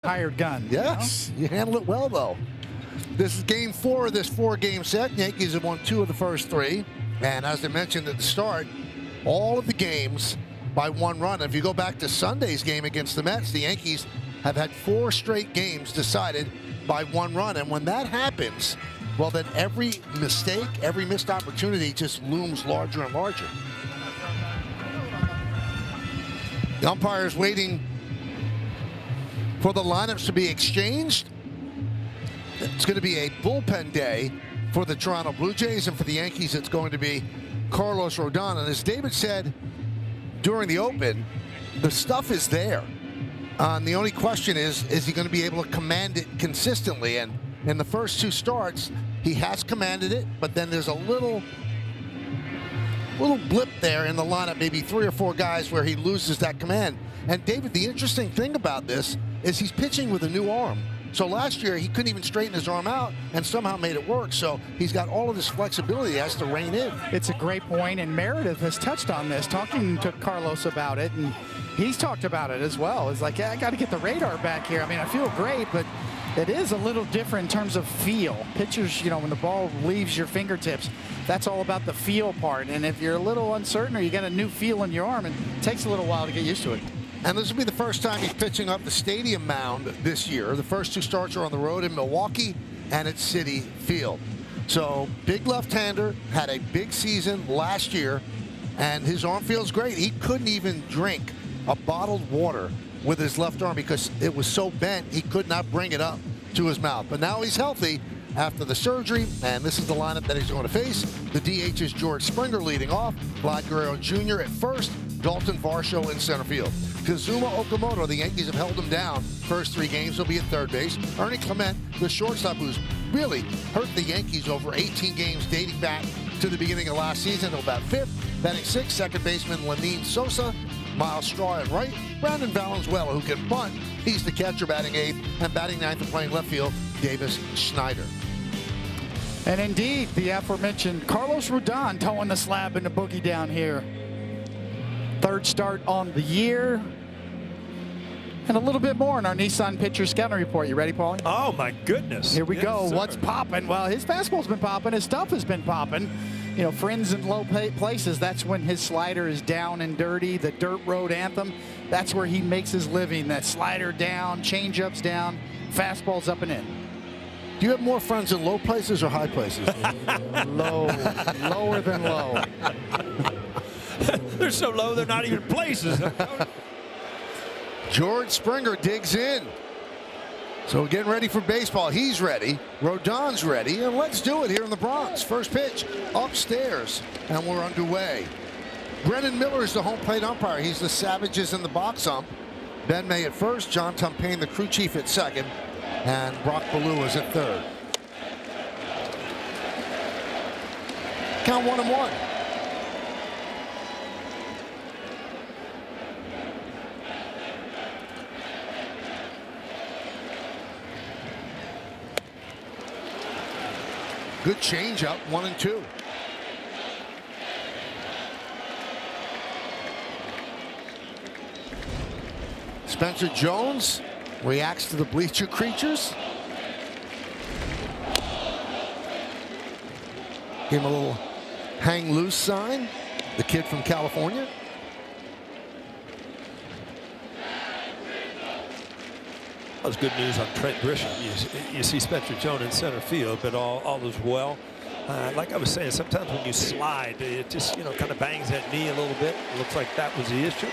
hired gun. Yes, you handle it well, though. This is game 4 of this 4-game set. Yankees have won 2 of the first 3. And as I mentioned at the start, all of the games by 1 run. If you go back to Sunday's game against the Mets, the Yankees have had 4 straight games decided by 1 run. And when that happens, well, then every mistake, every missed opportunity just looms larger and larger. The umpire is waiting for the lineups to be exchanged. It's going to be a bullpen day for the Toronto Blue Jays, and for the Yankees, it's going to be Carlos Rodon. And as David said during the open, the stuff is there. The only question is he going to be able to command it consistently? And in the first 2 starts, he has commanded it, but then there's a little blip there in the lineup, maybe 3 or 4 guys where he loses that command. And David, the interesting thing about this is he's pitching with a new arm. So last year, he couldn't even straighten his arm out and somehow made it work. So he's got all of this flexibility he has to rein in. It's a great point, and Meredith has touched on this, talking to Carlos about it, and he's talked about it as well. It's like, yeah, I got to get the radar back here. I mean, I feel great, but it is a little different in terms of feel. Pitchers, you know, when the ball leaves your fingertips, that's all about the feel part. And if you're a little uncertain or you got a new feel in your arm, it takes a little while to get used to it. And this will be the first time he's pitching up the stadium mound this year. The first 2 starts are on the road in Milwaukee and at Citi Field. So big left-hander, had a big season last year, and his arm feels great. He couldn't even drink a bottled water with his left arm because it was so bent he could not bring it up to his mouth. But now he's healthy after the surgery, and this is the lineup that he's going to face. The DH is George Springer leading off, Vlad Guerrero Jr. at first, Dalton Varsho in center field. Kazuma Okamoto, the Yankees have held him down. First 3 games, he'll be at third base. Ernie Clement, the shortstop, who's really hurt the Yankees over 18 games dating back to the beginning of last season. He'll bat 5th, batting 6th, second baseman Lenine Sosa, Miles Straw at right, Brandon Valenzuela, who can bunt. He's the catcher, batting 8th, and batting 9th and playing left field, Davis Schneider. And indeed, the aforementioned Carlos Rodon towing the slab in the boogie down here. 3rd start on the year. And a little bit more in our Nissan Pitcher Scouting Report. You ready, Paulie? Oh, my goodness. Here we go. Sir. What's popping? Well, his fastball's been popping. His stuff has been popping. You know, friends in low places, that's when his slider is down and dirty. The dirt road anthem, that's where he makes his living. That slider down, changeups down, fastballs up and in. Do you have more friends in low places or high places? Low. Lower than low. They're so low, they're not even places. George Springer digs in. So getting ready for baseball. He's ready. Rodon's ready. And let's do it here in the Bronx. First pitch upstairs. And we're underway. Brennan Miller is the home plate umpire. He's the Savages in the box ump. Ben May at first. John Tumpain, the crew chief, at second. And Brock Ballou is at third. Count 1-1. Good changeup, 1-2. Spencer Jones reacts to the bleacher creatures. Give him a little hang loose sign. The kid from California. That was good news on Trent Grisham. You see Spencer Jones in center field, but all is well. Like I was saying, sometimes when you slide, it just, you know, kind of bangs that knee a little bit. It looks like that was the issue.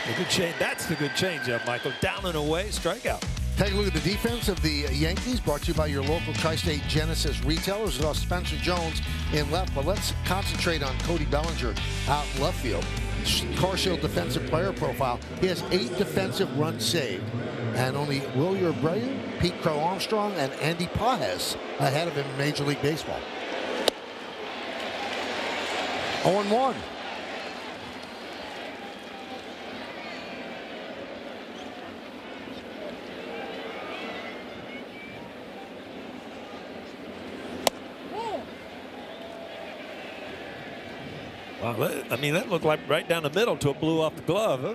The good change. That's the good changeup, Michael. Down and away, strikeout. Take a look at the defense of the Yankees, brought to you by your local Tri-State Genesis retailers. It's Spencer Jones in left, but let's concentrate on Cody Bellinger out in left field. Car Shield defensive player profile. He has 8 defensive runs saved, and only Wilyer Abreu, Pete Crow Armstrong, and Andy Pages ahead of him in Major League Baseball. 0-1. Wow, I mean, that looked like right down the middle till it blew off the glove. Huh?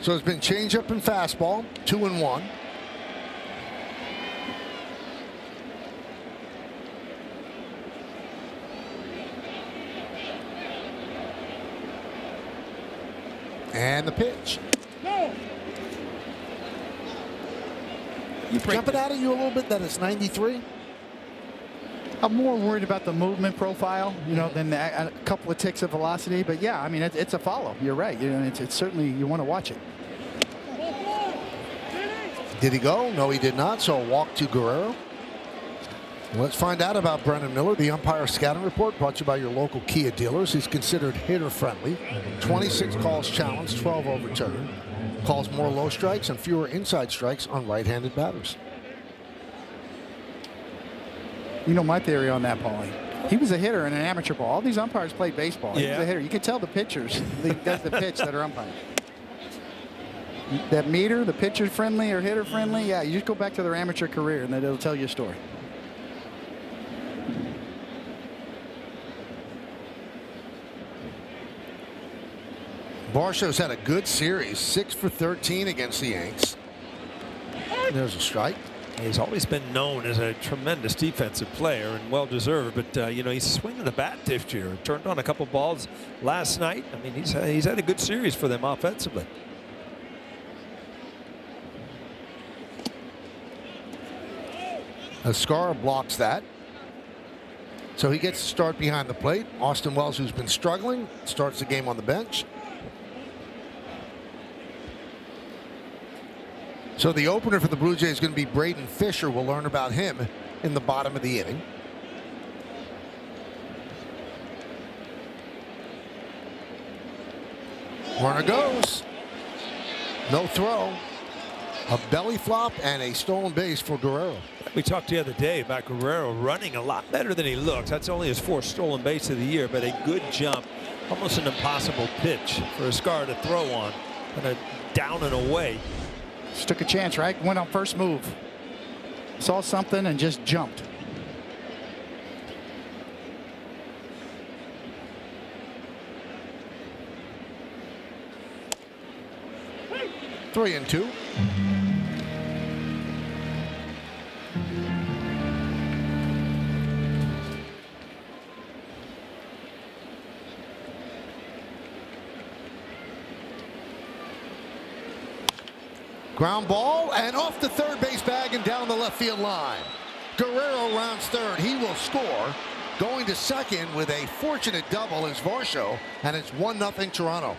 So it's been changeup and fastball, 2-1. And the pitch. Jumping out at you a little bit that it's 93. I'm more worried about the movement profile, than a couple of ticks of velocity. But yeah, I mean, it's a follow. You're right. It's certainly, you want to watch it. Did he go? No, he did not. So a walk to Guerrero. Let's find out about Brennan Miller. The umpire scouting report brought to you by your local Kia dealers. He's considered hitter friendly. 26 calls challenged, 12 overturned. Calls more low strikes and fewer inside strikes on right-handed batters. My theory on that, Paulie. He was a hitter in an amateur ball. All these umpires played baseball. He was a hitter. You can tell the pitchers, that's the pitch that are umpires. That meter, the pitcher friendly or hitter friendly, yeah, you just go back to their amateur career and it'll tell you a story. Varsho's had a good series, 6 for 13 against the Yanks. There's a strike. He's always been known as a tremendous defensive player and well-deserved, but he's swinging the bat this year. Turned on a couple balls last night. I mean, he's had a good series for them offensively. Ascara blocks that. So he gets to start behind the plate. Austin Wells, who's been struggling, starts the game on the bench. So the opener for the Blue Jays is going to be Braden Fisher. We'll learn about him in the bottom of the inning. Runner goes. No throw. A belly flop and a stolen base for Guerrero. We talked the other day about Guerrero running a lot better than he looks. That's only his 4th stolen base of the year, but a good jump. Almost an impossible pitch for Ascara to throw on. Kind of down and away. Just took a chance, right? Went on first move. Saw something and just jumped. Three and two. Ground ball and off the third base bag and down the left field line. Guerrero rounds third. He will score. Going to second with a fortunate double is Varsho, and it's 1-0 Toronto.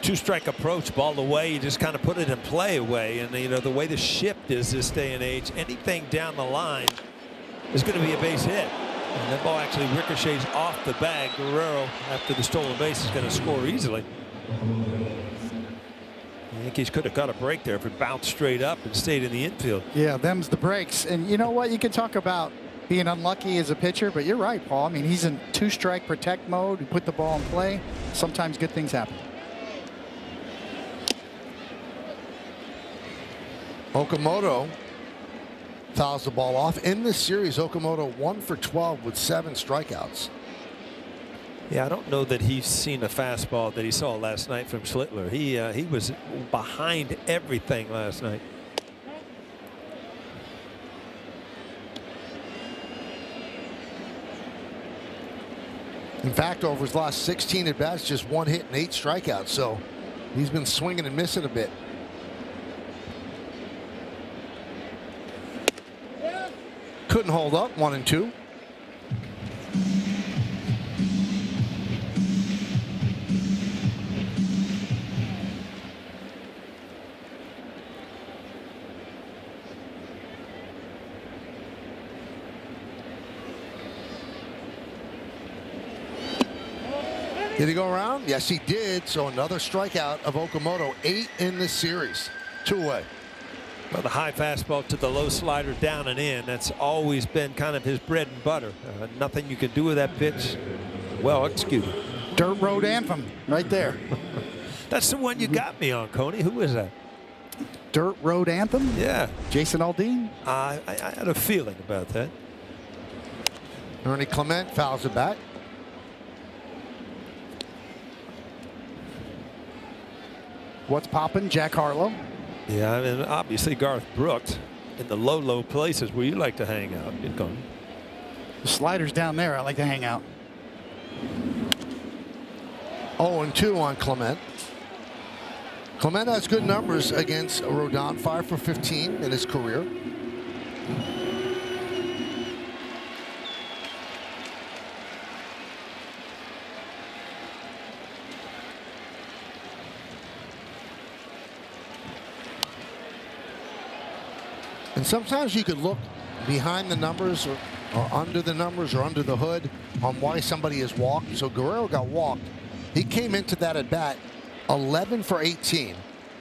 Two-strike approach, ball away. You just kind of put it in play away, and the way the shift is this day and age, anything down the line is going to be a base hit. And that ball actually ricochets off the bag. Guerrero, after the stolen base, is going to score easily. The Yankees could have got a break there if it bounced straight up and stayed in the infield. Yeah, them's the breaks. And you know what? You can talk about being unlucky as a pitcher, but you're right, Paul. I mean, he's in 2-strike protect mode. You put the ball in play. Sometimes good things happen. Okamoto fouls the ball off. In this series, Okamoto 1 for 12 with 7 strikeouts. Yeah, I don't know that he's seen a fastball that he saw last night from Schlittler. He was behind everything last night. In fact, over his last 16 at bats, just 1 hit and 8 strikeouts. So he's been swinging and missing a bit. Couldn't hold up. 1-2. Did he go around? Yes, he did. So another strikeout of Okamoto. 8 in this series. 2 away. Well, the high fastball to the low slider down and in. That's always been kind of his bread and butter. Nothing you can do with that pitch. Well executed. Dirt road anthem right there. That's the one you got me on, Coney. Who is that? Dirt road anthem? Yeah. Jason Aldean? I had a feeling about that. Ernie Clement fouls it back. What's popping? Jack Harlow. Yeah, I mean, obviously Garth Brooks in the low places where you like to hang out. Get going. The sliders down there, I like to hang out. 0-2 on Clement. Clement has good numbers against Rodon, 5 for 15 in his career. And sometimes you could look behind the numbers or under the numbers or under the hood on why somebody is walked. So Guerrero got walked. He came into that at bat 11 for 18.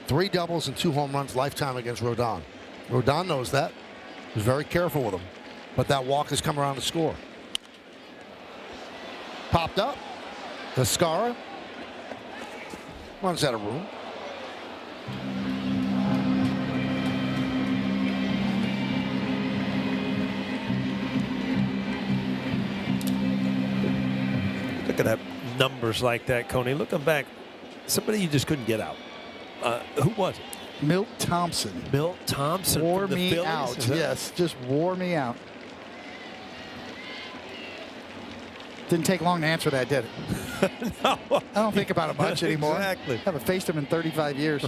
3 doubles and 2 home runs lifetime against Rodon. Rodon knows that. He's very careful with him. But that walk has come around to score. Popped up. Vizcarra runs out of room. Look at that numbers like that, Coney. Looking back, somebody you just couldn't get out. Who was it? Milt Thompson. Milt Thompson. Wore from the me Phillies? out. Yes, just wore me out. Didn't take long to answer that, did it? No. I don't think about it much anymore. Exactly. Haven't faced him in 35 years.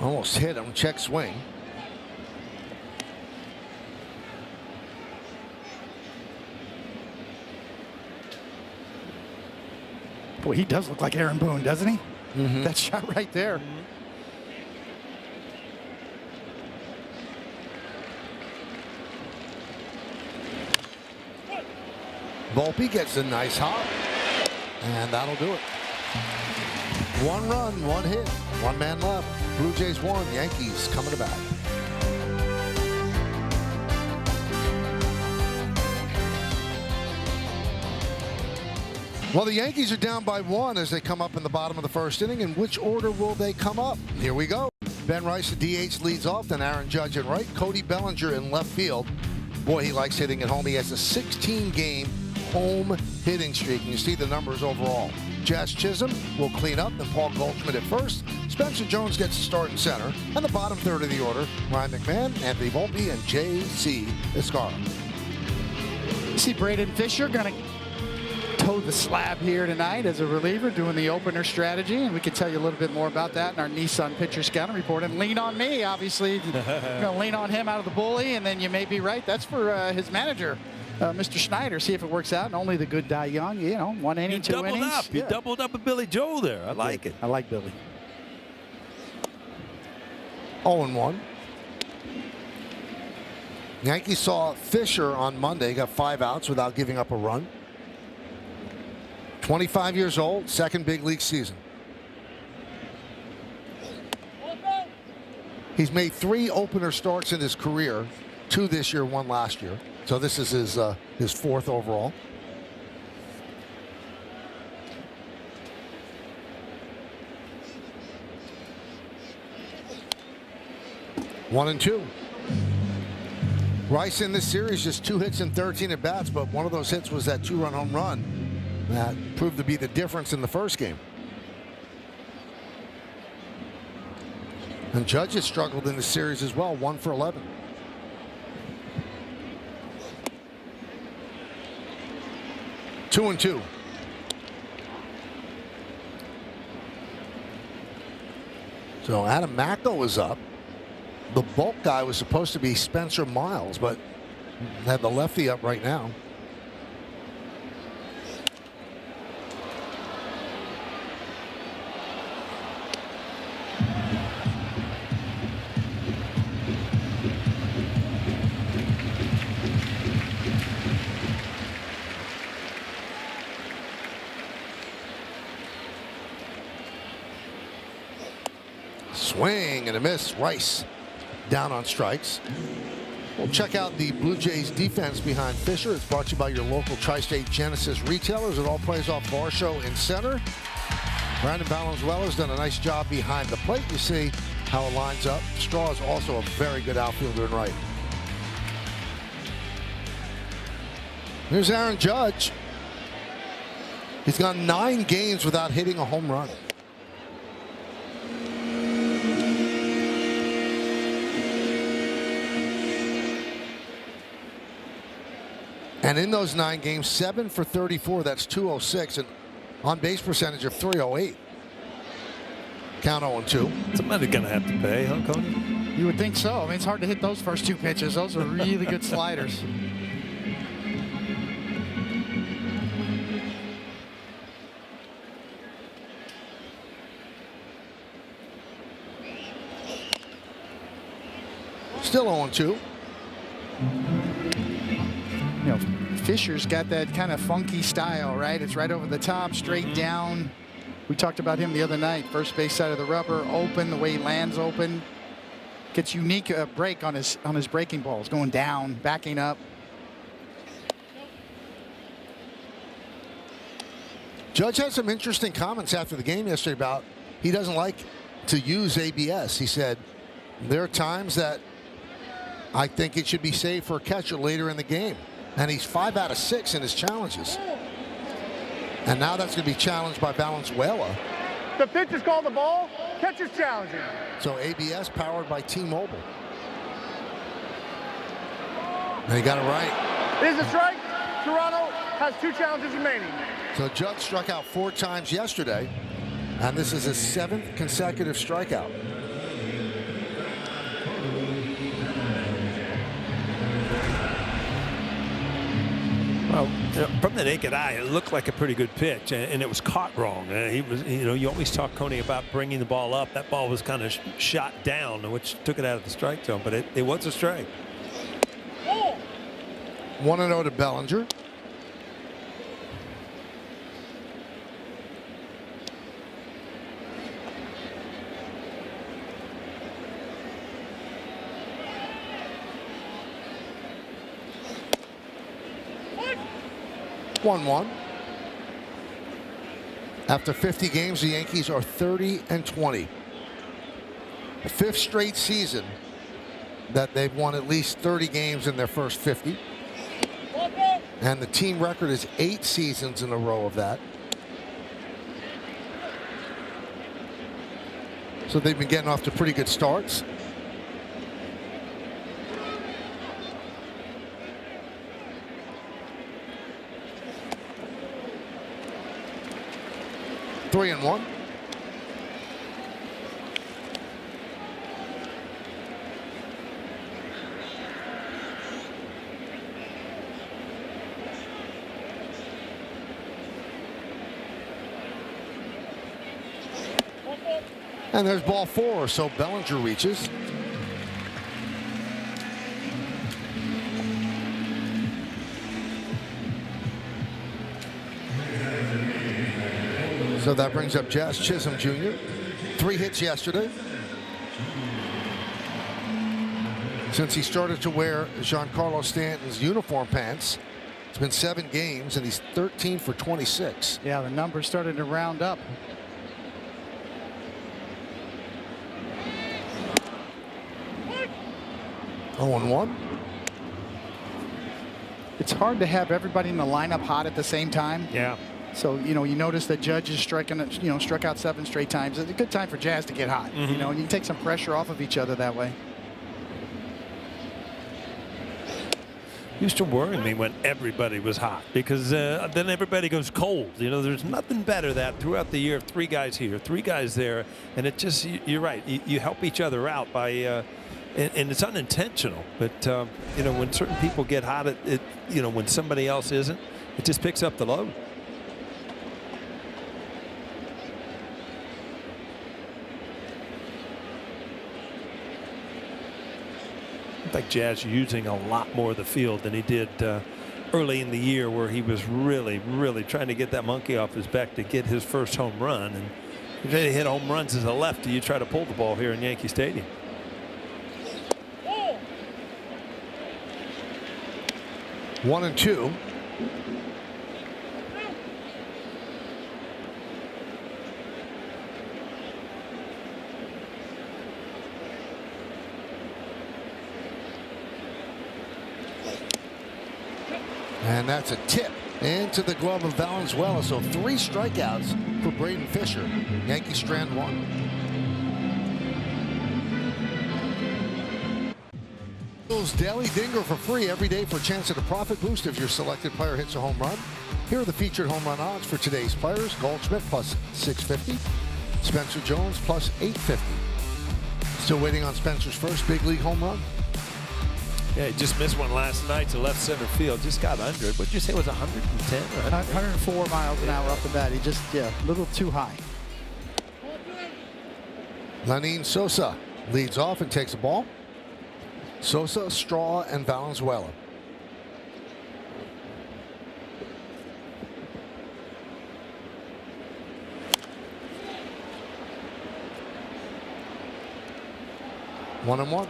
Almost hit him. Check swing. Boy, he does look like Aaron Boone, doesn't he? Mm-hmm. That shot right there. Volpe gets a nice hop, and that'll do it. 1 run, 1 hit, 1 man left. Blue Jays 1, Yankees coming to bat. Well, the Yankees are down by 1 as they come up in the bottom of the first inning. In which order will they come up? Here we go. Ben Rice, the DH, leads off. Then Aaron Judge in right. Cody Bellinger in left field. Boy, he likes hitting at home. He has a 16-game home hitting streak. And you see the numbers overall. Jazz Chisholm will clean up. Then Paul Goldschmidt at first. Spencer Jones gets to start in center. And the bottom third of the order, Ryan McMahon, Anthony Volpe, and J.C. Vizcarra. See Braden Fisher going to toe the slab here tonight as a reliever, doing the opener strategy, and we can tell you a little bit more about that in our Nissan Pitcher Scouting Report. And lean on me, obviously. You're going to lean on him out of the bully, and then you may be right. That's for his manager, Mr. Schneider. See if it works out. And only the good die young. You know, 1 inning, 2 innings. You doubled up with Billy Joel there. I like it. I like Billy. 0-1. Yankees saw Fisher on Monday, got 5 outs without giving up a run. 25 years old, second big league season. He's made 3 opener starts in his career, 2 this year, 1 last year. So this is his 4th overall. One and 2. Rice in this series just 2 hits and 13 at bats, but one of those hits was that 2-run home run that proved to be the difference in the first game. And Judge has struggled in the series as well, 1 for 11. Two and 2. So Adam Macko is up. The bulk guy was supposed to be Spencer Miles, but had the lefty up right now. Swing and a miss. Rice down on strikes. We'll check out the Blue Jays defense behind Fisher. It's brought to you by your local Tri-State Genesis retailers. It all plays off Varsho in center. Brandon Valenzuela has done a nice job behind the plate. You see how it lines up. Straw is also a very good outfielder in right. Here's Aaron Judge. He's gone 9 games without hitting a home run. And in those 9 games, 7 for 34. That's 206, and on-base percentage of 308. Count 0-2. Somebody's going to have to pay, huh, Cody? You would think so. I mean, it's hard to hit those first 2 pitches. Those are really good sliders. Still 0-2. You know, Fisher's got that kind of funky style, right? It's right over the top, straight down. We talked about him the other night. First base side of the rubber, open, the way he lands open. Gets unique break on his breaking balls, going down, backing up. Judge had some interesting comments after the game yesterday about he doesn't like to use ABS. He said, there are times that I think it should be saved for a catcher later in the game. And he's 5 out of 6 in his challenges. And now that's going to be challenged by Valenzuela. The pitch is called the ball. Catch is challenging. So ABS powered by T-Mobile. And he got it right. It is a strike. Toronto has 2 challenges remaining. So Judge struck out 4 times yesterday. And this is his 7th consecutive strikeout. Well, from the naked eye, it looked like a pretty good pitch, and it was caught wrong. He was, you always talk, Coney, about bringing the ball up. That ball was kind of shot down, which took it out of the strike zone, but it was a strike. 1-0 to Bellinger. One. After 50 games, the Yankees are 30-20. The 5th straight season that they've won at least 30 games in their first 50. And the team record is 8 seasons in a row of that. So they've been getting off to pretty good starts. Three and 1. And there's ball 4, so Bellinger reaches. So that brings up Jazz Chisholm Jr. 3 hits yesterday. Since he started to wear Giancarlo Stanton's uniform pants, it's been 7 games, and he's 13 for 26. Yeah, the numbers started to round up. Oh, 1. It's hard to have everybody in the lineup hot at the same time. Yeah. So, you notice that Judge is struck out 7 straight times. It's a good time for Jazz to get hot. And you can take some pressure off of each other that way. Used to worry me when everybody was hot, because then everybody goes cold. There's nothing better that throughout the year, 3 guys here, 3 guys there, and it just, you're right, you help each other out by, and it's unintentional. But when certain people get hot, when somebody else isn't, it just picks up the load. I think Jazz using a lot more of the field than he did early in the year, where he was really trying to get that monkey off his back to get his first home run. And if they hit home runs as a lefty, you try to pull the ball here in Yankee Stadium. One and 2. And And that's a tip into the glove of Valenzuela. So 3 strikeouts for Braden Fisher. Yankees strand 1. Daily Dinger for free every day for a chance at a profit boost if your selected player hits a home run. Here are the featured home run odds for today's players. Goldschmidt plus 650. Spencer Jones plus 850. Still waiting on Spencer's first big league home run. Yeah, he just missed one last night to left center field. Just got under it. What'd you say it was 110 or 104 miles an hour off the bat. He just, a little too high. Lenin Sosa leads off and takes the ball. Sosa, Straw, and Valenzuela. One and one.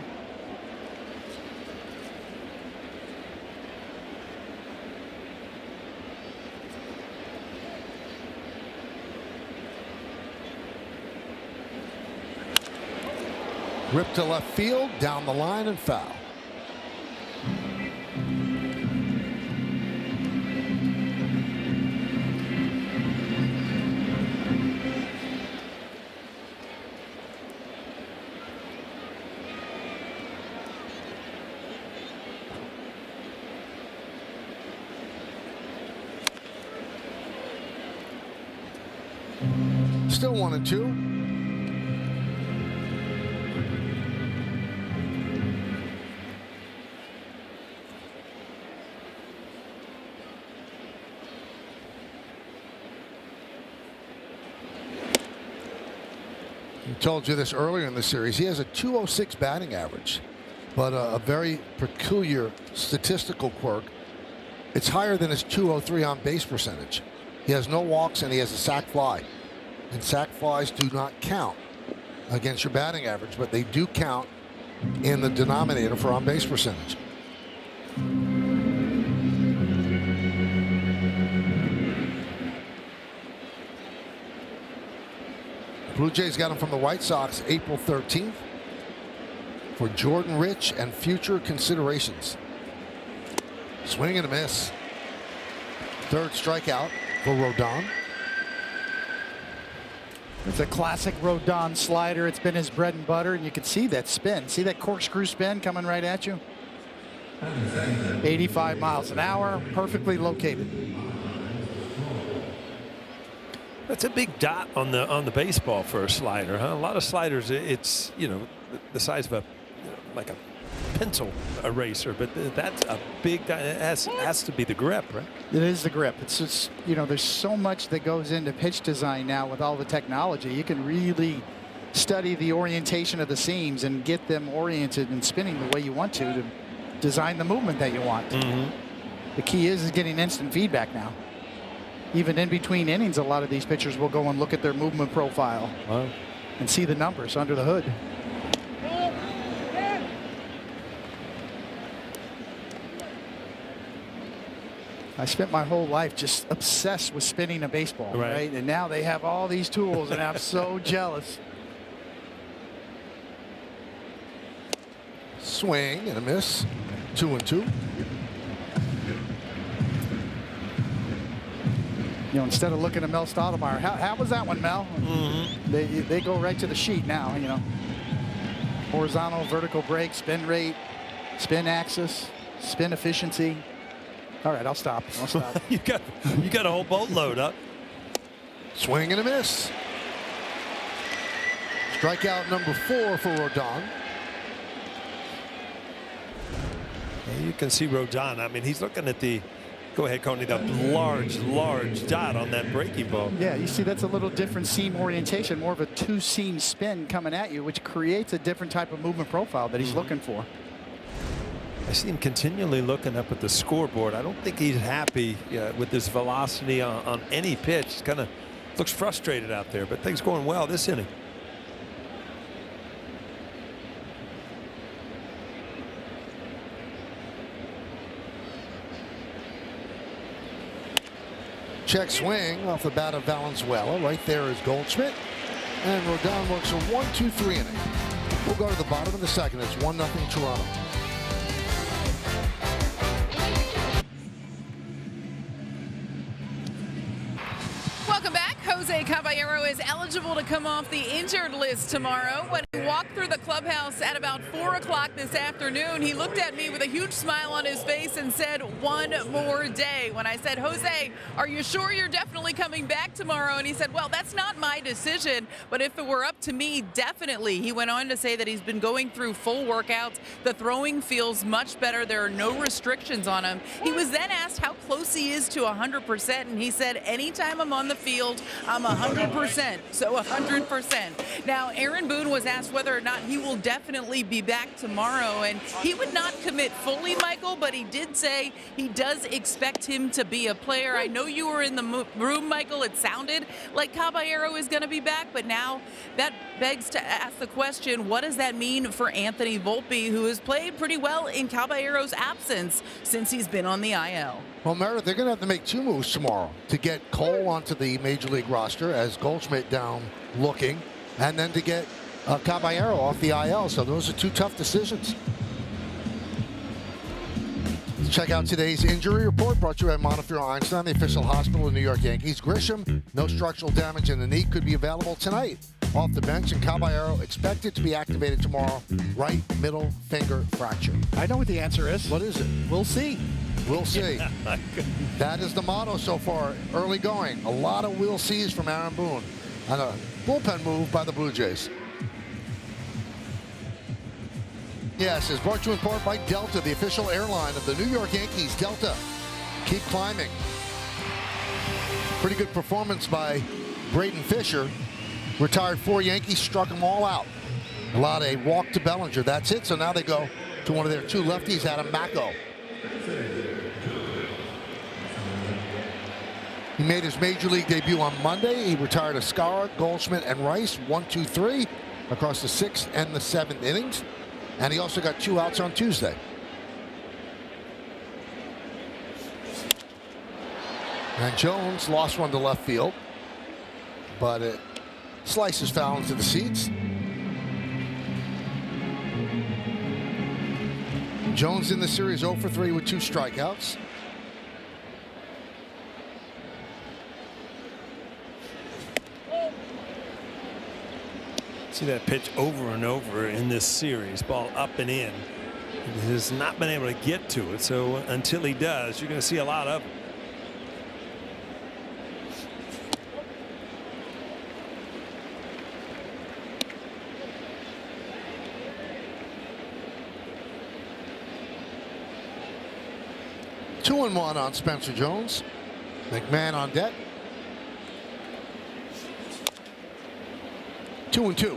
Ripped to left field, down the line, and foul. Still 1-2. I told you this earlier in the series. He has a 206 batting average, but a very peculiar statistical quirk. It's higher than his 203 on base percentage. He has no walks and he has a sac fly. And sac flies do not count against your batting average, but they do count in the denominator for on base percentage. Blue Jays got him from the White Sox April 13th for Jordan Rich and future considerations. Swing and a miss. Third strikeout for Rodon. It's a classic Rodon slider. It's been his bread and butter, and you can see that spin. See that corkscrew spin coming right at you? 85 miles an hour, perfectly located. That's a big dot on the baseball for a slider, huh? A lot of sliders, it's the size of like a pencil eraser, but that's a big dot. It has to be the grip, right? It is the grip. It's just, there's so much that goes into pitch design now with all the technology. You can really study the orientation of the seams and get them oriented and spinning the way you want to design the movement that you want. Mm-hmm. The key is getting instant feedback now. Even in between innings, a lot of these pitchers will go and look at their movement profile. Wow. And see the numbers under the hood. I spent my whole life just obsessed with spinning a baseball, right? And now they have all these tools, and I'm so jealous. Swing and a miss. 2-2. Instead of looking at Mel Stottlemyre, how was that one, Mel? Mm-hmm. They go right to the sheet now, Horizontal, vertical break, spin rate, spin axis, spin efficiency. All right, I'll stop. you got a whole boatload up. Swing and a miss. Strikeout number 4 for Rodon. Yeah, you can see Rodon. I mean, he's looking at the. Go ahead, Coney. The large dot on that breaking ball. Yeah, you see that's a little different seam orientation, more of a 2-seam spin coming at you, which creates a different type of movement profile that he's looking for. I see him continually looking up at the scoreboard. I don't think he's happy with this velocity on any pitch. Kind of looks frustrated out there, but things going well this inning. Check swing off the bat of Valenzuela. Right there is Goldschmidt. And Rodon works a 1-2-3 inning. We'll go to the bottom of the second. It's 1-0 Toronto. Welcome back. Jose Caballero is eligible to come off the injured list tomorrow. When he walked through the clubhouse at about 4 o'clock this afternoon, he looked at me with a huge smile on his face and said, "One more day." When I said, "Jose, are you sure you're definitely coming back tomorrow?" And he said, "Well, that's not my decision, but if it were up to me, definitely." He went on to say that he's been going through full workouts. The throwing feels much better. There are no restrictions on him. He was then asked how close he is to 100%, and he said, "Anytime I'm on the field, I'm 100%, so 100%. Now, Aaron Boone was asked whether or not he will definitely be back tomorrow, and he would not commit fully, Michael, but he did say he does expect him to be a player. I know you were in the room, Michael. It sounded like Caballero is going to be back, but now that begs to ask the question, what does that mean for Anthony Volpe, who has played pretty well in Caballero's absence since he's been on the IL? Well, Meredith, they're going to have to make two moves tomorrow to get Cole onto the Major League roster as Goldschmidt down looking, and then to get Caballero off the IL. So those are two tough decisions. Let's check out today's injury report brought to you by Montefiore Einstein, the official hospital of the New York Yankees. Grisham, no structural damage in the knee, could be available tonight off the bench, and Caballero expected to be activated tomorrow. Right middle finger fracture. I know what the answer is. What is it? We'll see. We'll see. That is the motto so far. Early going. A lot of we'll sees from Aaron Boone. And a bullpen move by the Blue Jays. Yes, is brought to you in part by Delta, the official airline of the New York Yankees. Delta, keep climbing. Pretty good performance by Braden Fisher. Retired 4 Yankees, struck them all out. A lot of walk to Bellinger. That's it. So now they go to one of their 2 lefties, Adam Macko. He made his Major League debut on Monday. He retired Escara, Goldschmidt, and Rice, 1, 2, 3, across the 6th and the 7th innings. And he also got 2 outs on Tuesday. And Jones lost one to left field, but it slices foul into the seats. Jones in the series 0 for 3 with 2 strikeouts. See that pitch over and over in this series, ball up and in. He has not been able to get to it, so until he does, you're going to see a lot of it. Two and one on Spencer Jones. McMahon on deck. 2-2.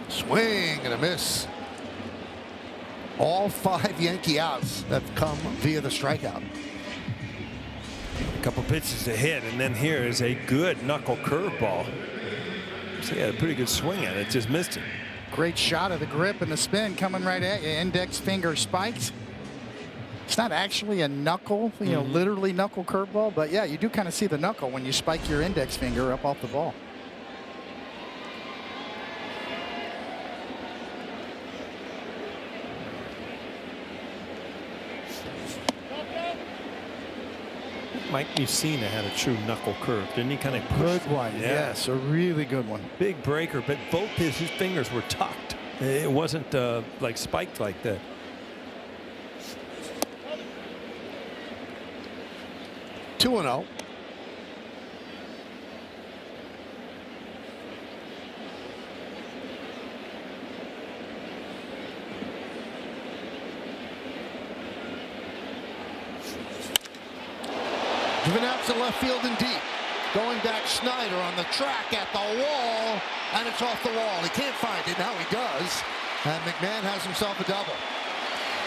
Swing and a miss. All 5 Yankee outs have come via the strikeout. A couple pitches ahead, and then here is a good knuckle curveball. So he had a pretty good swing at it, just missed it. Great shot of the grip and the spin coming right at you. Index finger spiked. It's not actually a knuckle, you know, literally knuckle curveball, but yeah, you do kind of see the knuckle when you spike your index finger up off the ball. Mike Mussina had a true knuckle curve, didn't he? Kind of Good one, yeah. yes, a really good one. Big breaker, but both his fingers were tucked. It wasn't like spiked like that. Two and 0. Driven out to left field and deep. Going back, Snyder on the track at the wall, and it's off the wall. He can't find it. Now he does. And McMahon has himself a double.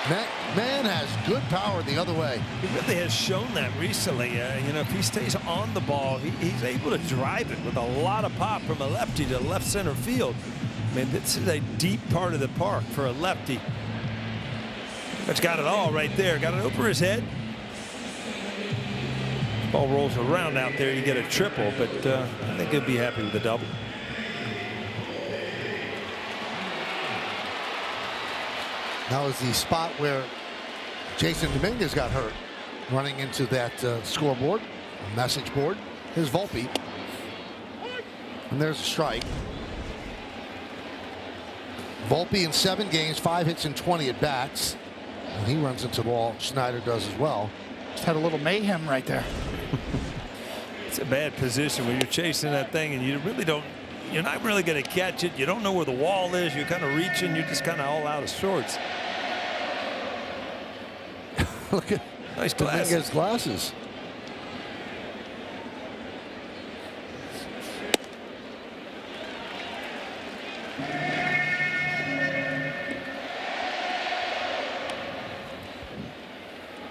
McMahon has good power the other way. He really has shown that recently. You know, if he stays on the ball, he's able to drive it with a lot of pop from a lefty to left center field. I mean, this is a deep part of the park for a lefty. That's got it all right there. Got it over his head. Ball rolls around out there. You get a triple, but I think he'll be happy with the double. That was the spot where Jason Dominguez got hurt, running into that scoreboard, message board. Here's Volpe. And there's a strike. Volpe in 7 games, 5 hits and 20 at bats. And he runs into the wall. Schneider does as well. Just had a little mayhem right there. It's a bad position when you're chasing that thing and you really don't, you're not really going to catch it. You don't know where the wall is. You're kind of reaching. You're just kind of all out of sorts. Look at nice glasses. Dominguez glasses.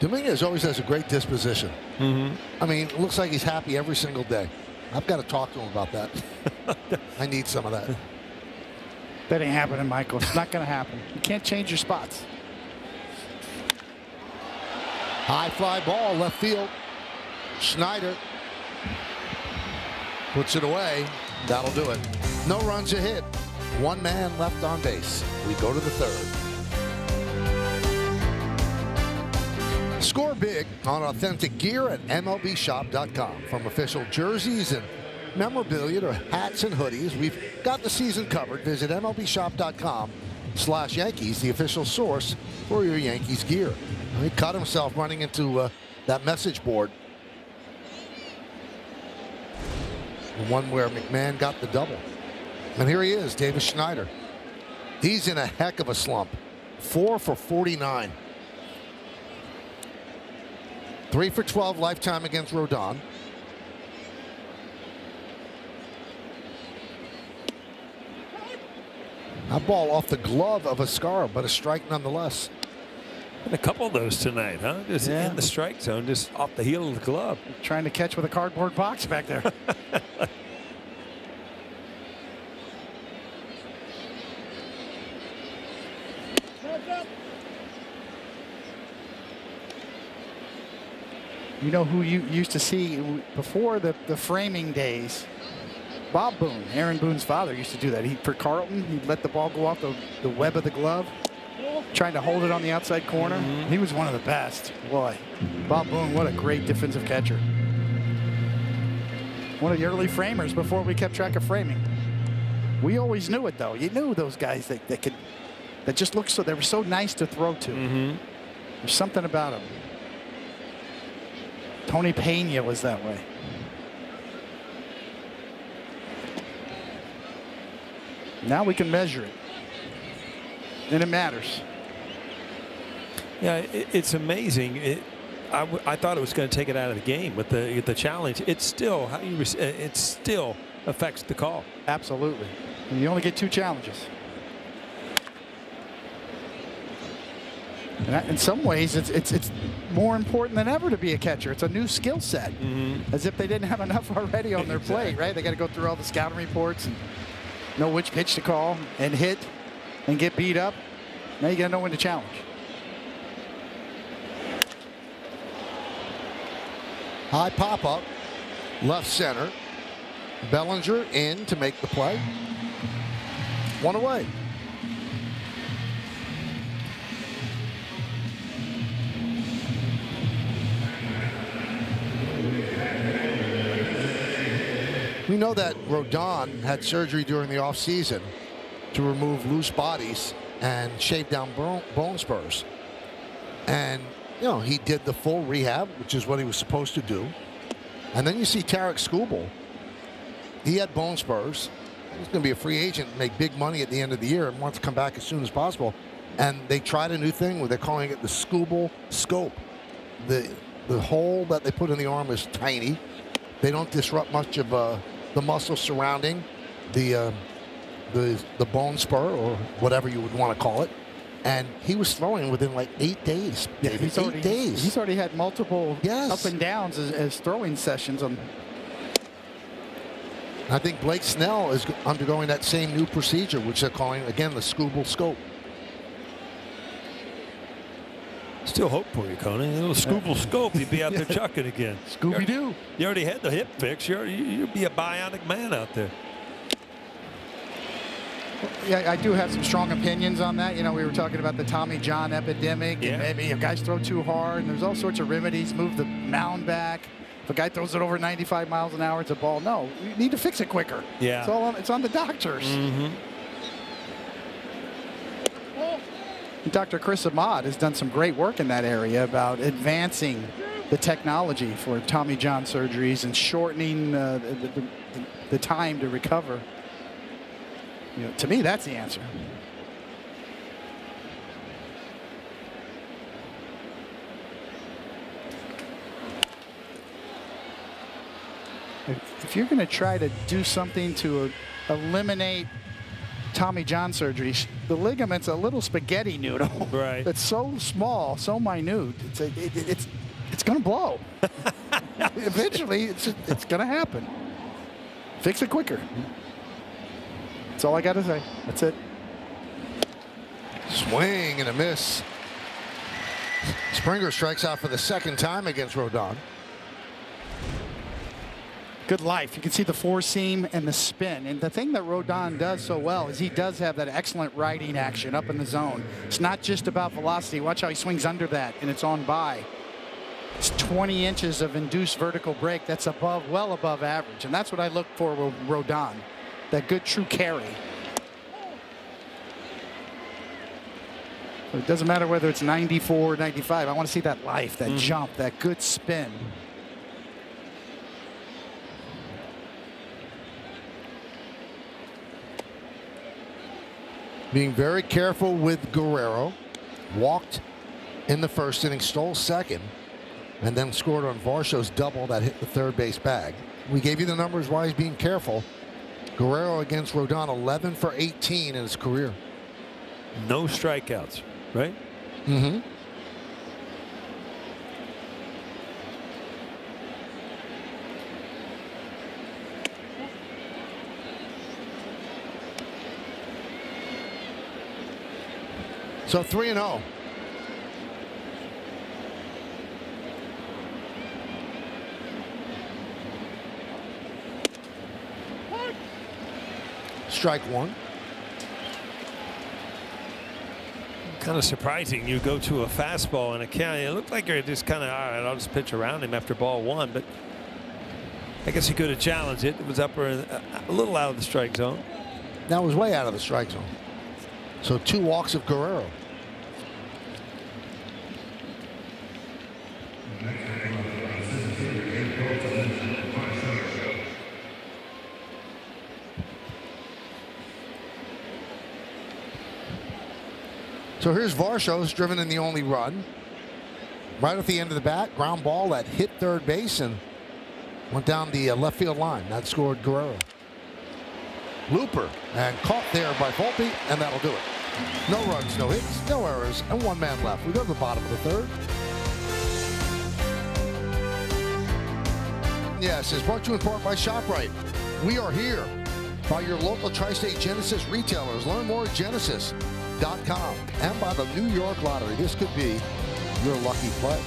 Dominguez always has a great disposition. I mean, it looks like he's happy every single day. I've got to talk to him about that. I need some of that. That ain't happening, Michael. It's not going to happen. You can't change your spots. High fly ball, left field. Schneider puts it away. That'll do it. No runs a hit. 1 man left on base. We go to the 3rd. Score big on authentic gear at MLBshop.com. From official jerseys and memorabilia to hats and hoodies, we've got the season covered. Visit MLBshop.com/Yankees, the official source for your Yankees gear. He cut himself running into that message board. The one where McMahon got the double. And here he is, Davis Schneider. He's in a heck of a slump. 4 for 49. 3 for 12 lifetime against Rodon. That ball off the glove of Ascara, but a strike nonetheless. And a couple of those tonight, huh? Just in the strike zone, just off the heel of the glove. Trying to catch with a cardboard box back there. You know who you used to see before the framing days? Bob Boone, Aaron Boone's father, used to do that. For Carlton, he'd let the ball go off the web of the glove, trying to hold it on the outside corner. He was one of the best. Boy, Bob Boone, what a great defensive catcher. One of the early framers before we kept track of framing. We always knew it, though. You knew those guys that just looked so, they were so nice to throw to. There's something about them. Tony Pena was that way. Now we can measure it, and it matters. Yeah, it's amazing. I thought it was going to take it out of the game with the challenge. It's still how you. It still affects the call. Absolutely. And you only get 2 challenges. And in some ways, it's more important than ever to be a catcher. It's a new skill set, as if they didn't have enough already on their plate, right? They got to go through all the scouting reports and know which pitch to call and hit and get beat up. Now you got to know when to challenge. High pop up, left center. Bellinger in to make the play. 1 away. We know that Rodon had surgery during the offseason to remove loose bodies and shave down bone spurs. And, you know, he did the full rehab, which is what he was supposed to do. And then you see Tarek Skubal. He had bone spurs. He's going to be a free agent and make big money at the end of the year and wants to come back as soon as possible. And they tried a new thing where they're calling it the Skubal scope. The hole that they put in the arm is tiny. They don't disrupt much of the muscle surrounding the bone spur or whatever you would want to call it. And he was throwing within like 8 days. Yeah, he's 8 days. He's already had multiple up and downs as throwing sessions. I think Blake Snell is undergoing that same new procedure, which they're calling, again, the Skubal scope. Still hope for you, Coney. A little Scooble scope, you'd be out there chucking again. Scooby-Doo. You already had the hip fix. You'd be a bionic man out there. Yeah, I do have some strong opinions on that. You know, we were talking about the Tommy John epidemic. Yeah. And maybe if guys throw too hard, and there's all sorts of remedies. Move the mound back. If a guy throws it over 95 miles an hour, it's a ball. No, you need to fix it quicker. Yeah. It's on the doctors. Mm-hmm. Dr. Chris Ahmad has done some great work in that area about advancing the technology for Tommy John surgeries and shortening the time to recover. You know, to me, that's the answer. If you're going to try to do something to eliminate Tommy John surgery, the ligament's a little spaghetti noodle. Right. It's so small, so minute. It's going to blow. Eventually, it's going to happen. Fix it quicker. That's all I got to say. That's it. Swing and a miss. Springer strikes out for the second time against Rodon. Good life. You can see the four seam and the spin. And the thing that Rodon does so well is he does have that excellent riding action up in the zone. It's not just about velocity. Watch how he swings under that, and it's on by. It's 20 inches of induced vertical break. That's above, well above average. And that's what I look for with Rodon. That good true carry. So it doesn't matter whether it's 94 or 95. I want to see that life, that jump, that good spin. Being very careful with Guerrero. Walked in the first inning, stole second, and then scored on Varsho's double that hit the third base bag. We gave you the numbers why he's being careful. Guerrero against Rodon, 11 for 18 in his career. No strikeouts, right? Mm-hmm. So 3-0. Strike one. Kind of surprising. You go to a fastball and a count. It looked like you're just kind of, all right, I'll just pitch around him after ball one. But I guess he could have challenged it. It was up a little out of the strike zone. That was way out of the strike zone. So 2 walks of Guerrero. So here's Varsho's driven in the only run. Right at the end of the bat, ground ball that hit third base and went down the left field line. That scored Guerrero. Looper and caught there by Volpe, and that'll do it. No runs, no hits, no errors, and 1 man left. We go to the bottom of the third. Yes, it's brought to you in part by ShopRite. We are here by your local Tri-State Genesis retailers. Learn more at Genesis.com and by the New York Lottery. This could be your lucky play.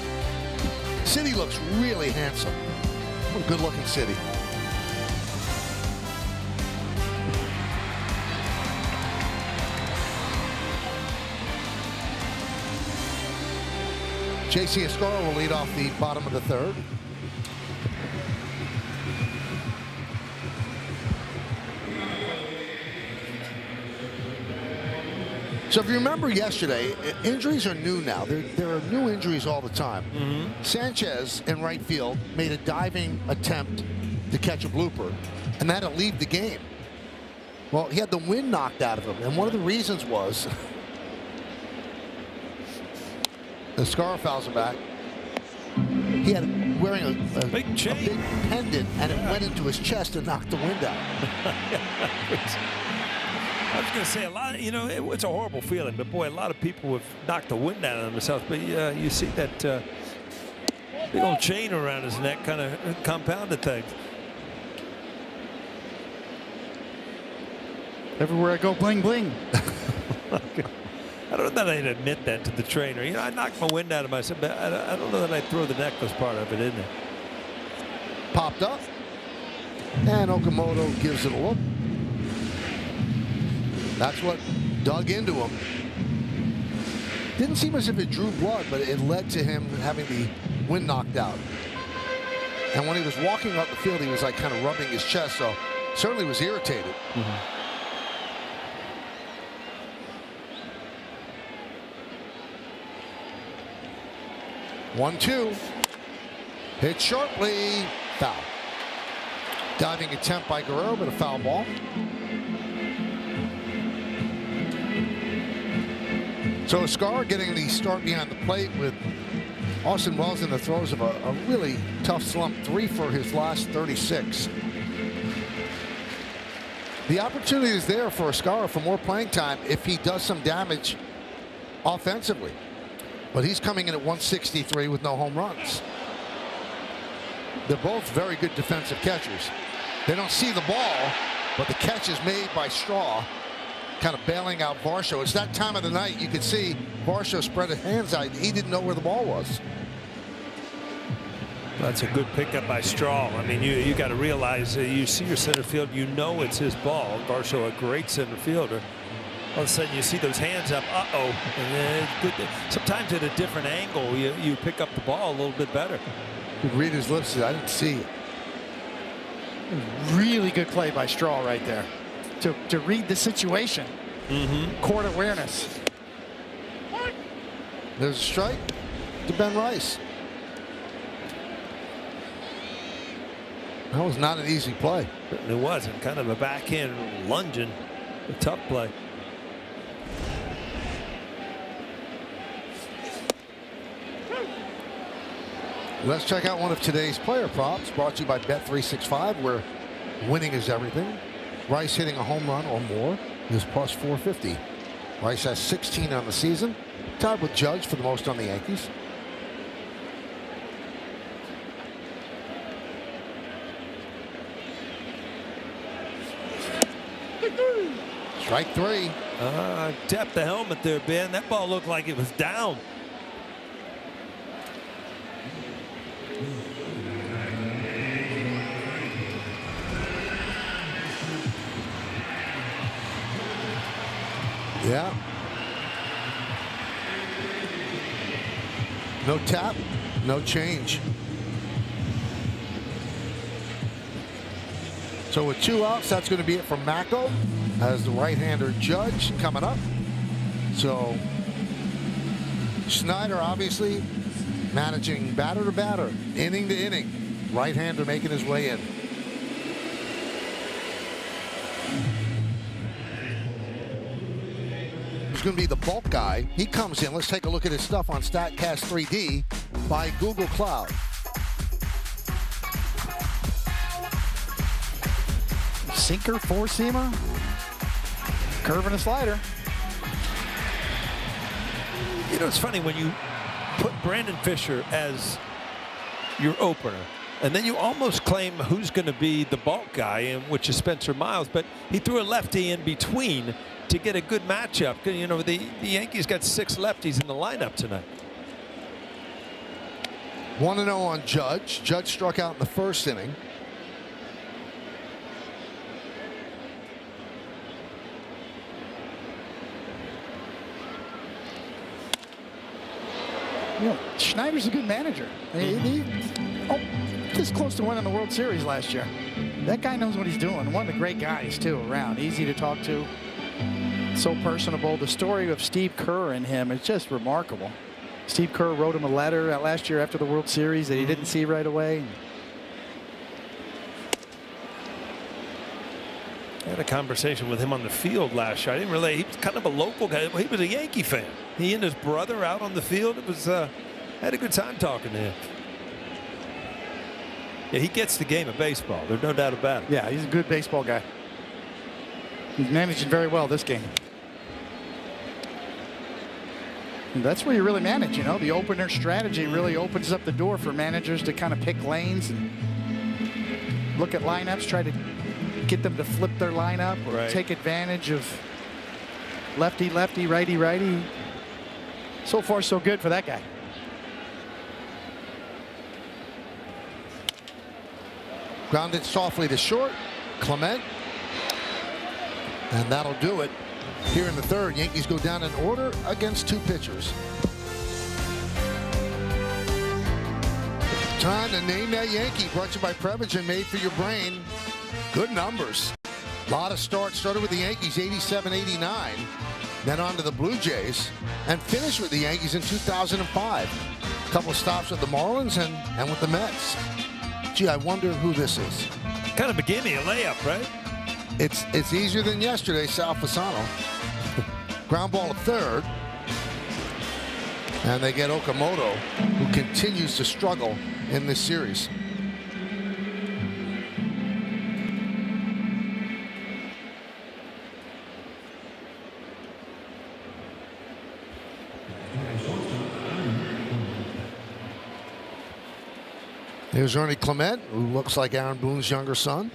City looks really handsome. What a good-looking city. J.C. Escaro will lead off the bottom of the third. So if you remember yesterday, injuries are new now. There are new injuries all the time. Sanchez in right field made a diving attempt to catch a blooper, and that'll leave the game. Well, he had the wind knocked out of him, and one of the reasons was the Scar fouls him back. He had wearing a big chain, a big pendant, and it went into his chest and knocked the wind out. I was going to say a lot. It's a horrible feeling, but boy, a lot of people have knocked the wind out of themselves. But you see that big old chain around his neck, kind of compounded things. Everywhere I go, bling, bling. I don't know that I'd admit that to the trainer. You know, I knocked my wind out of myself, but I don't know that I'd throw the necklace part of it in there. Popped up. And Okamoto gives it a look. That's what dug into him. Didn't seem as if it drew blood, but it led to him having the wind knocked out. And when he was walking up the field, he was like kind of rubbing his chest, so certainly was irritated. 1-2. Hit sharply. Foul. Diving attempt by Guerrero, but a foul ball. So Escar getting the start behind the plate with Austin Wells in the throes of a really tough slump. 3 for his last 36. The opportunity is there for Escar for more playing time if he does some damage offensively. But he's coming in at 163 with no home runs. They're both very good defensive catchers. They don't see the ball, but the catch is made by Straw, kind of bailing out Varsho. It's that time of the night you could see Varsho spread his hands out. He didn't know where the ball was. That's a good pickup by Straw. I mean, you got to realize you see your center field, you know it's his ball. Varsho, a great center fielder. All of a sudden you see those hands up, and then sometimes at a different angle you pick up the ball a little bit better. You could read his lips. I didn't see it. Really good play by Straw right there to read the situation. Court awareness. There's a strike to Ben Rice. That was not an easy play. It wasn't. Kind of a backhand lunging, a tough play. Let's check out one of today's player props, brought to you by Bet365, where winning is everything. Rice hitting a home run or more is plus 450. Rice has 16 on the season, tied with Judge for the most on the Yankees. Strike 3. Tapped the helmet there, Ben. That ball looked like it was down. Yeah. No tap, no change. So with 2 outs, that's going to be it for Mako as the right-hander Judge coming up. So Schneider obviously managing batter to batter, inning to inning. Right-hander making his way in. Going to be the bulk guy. He comes in. Let's take a look at his stuff on StatCast 3D by Google Cloud. Sinker, four-seamer, curve and a slider. You know, it's funny when you put Brandon Fisher as your opener, and then you almost claim who's going to be the bulk guy, which is Spencer Miles, but he threw a lefty in between to get a good matchup. You know, the Yankees got 6 lefties in the lineup tonight. 1-0 on Judge. Judge struck out in the first inning. You know, Schneider's a good manager. This close to winning the World Series last year. That guy knows what he's doing. One of the great guys, too, around. Easy to talk to. So personable. The story of Steve Kerr and him is just remarkable. Steve Kerr wrote him a letter last year after the World Series that he didn't see right away. I had a conversation with him on the field last year. I didn't realize he was kind of a local guy. He was a Yankee fan. He and his brother out on the field. It was I had a good time talking to him. Yeah, he gets the game of baseball. There's no doubt about it. Yeah, he's a good baseball guy. He's managing very well this game. And that's where you really manage, you know. The opener strategy really opens up the door for managers to kind of pick lanes and look at lineups, try to get them to flip their lineup or take advantage of Lefty, lefty, righty, righty. So far, so good for that guy. Grounded softly to short. Clement. And that'll do it. Here in the third, Yankees go down in order against 2 pitchers. Time to name that Yankee. Brought to you by Prevagen, made for your brain. Good numbers. A lot of starts. Started with the Yankees, 87-89. Then on to the Blue Jays. And finished with the Yankees in 2005. A couple of stops with the Marlins and with the Mets. Gee, I wonder who this is. Kind of a gimme, a layup, right? It's easier than yesterday, Sal Fasano. Ground ball at third. And they get Okamoto, who continues to struggle in this series. Here's Ernie Clement, who looks like Aaron Boone's younger son.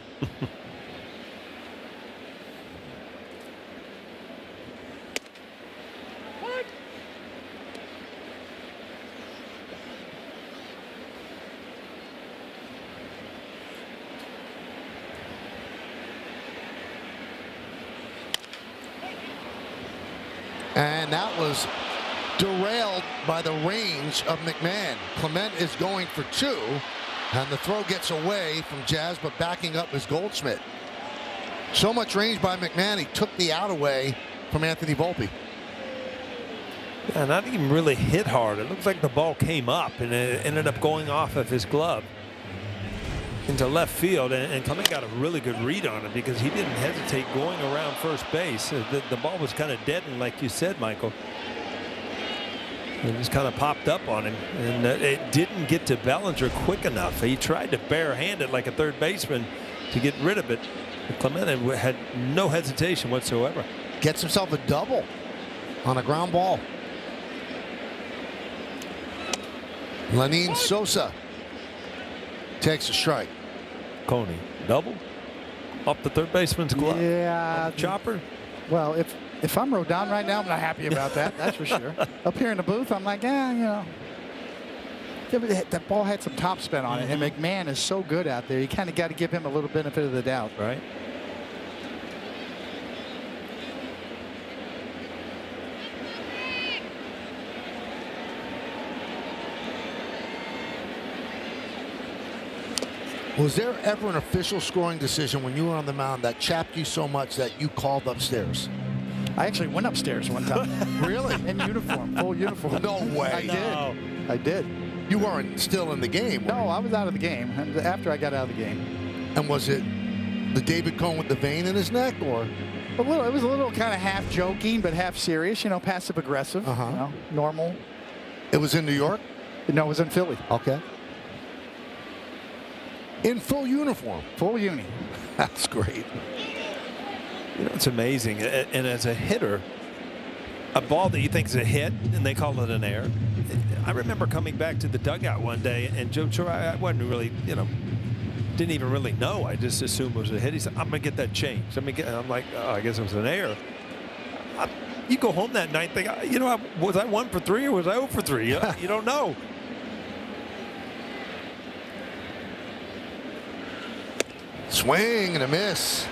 And that was derailed by the range of McMahon. Clement is going for 2, and the throw gets away from Jazz, but backing up is Goldschmidt. So much range by McMahon, he took the out away from Anthony Volpe. Yeah, not even really hit hard. It looks like the ball came up and it ended up going off of his glove into left field, and Clement got a really good read on it because he didn't hesitate going around first base. The ball was kind of deadened, like you said, Michael. It just kind of popped up on him, and it didn't get to Bellinger quick enough. He tried to barehand it like a third baseman to get rid of it. But Clement had no hesitation whatsoever. Gets himself a double on a ground ball. Lenin Sosa takes a strike. Coney, double off the third baseman's glove. Yeah. Chopper. Well, if I'm Rodon right now, I'm not happy about that. That's for sure. Up here in the booth, I'm like, yeah, you know. Yeah, but that ball had some top spin on it, and McMahon is so good out there. You kind of got to give him a little benefit of the doubt. Right. Was there ever an official scoring decision when you were on the mound that chapped you so much that you called upstairs? I actually went upstairs one time. Really? In uniform, full uniform. No way. I did. No. I did. You weren't still in the game. No, I was out of the game after I got out of the game. And was it the David Cohn with the vein in his neck, or? It was a little kind of half joking, but half serious. You know, passive aggressive. You know, normal. It was in New York? No, it was in Philly. Okay. In full uniform. Full uni. That's great. You know, it's amazing. And as a hitter, a ball that you think is a hit, and they call it an error. I remember coming back to the dugout one day, and Joe Torre, I wasn't really, you know, didn't even really know. I just assumed it was a hit. He said, I'm going to get that changed. And I'm like, oh, I guess it was an error. You go home that night, think, you know, was I 1 for 3 or was I 0 for 3? You don't know. Swing and a miss.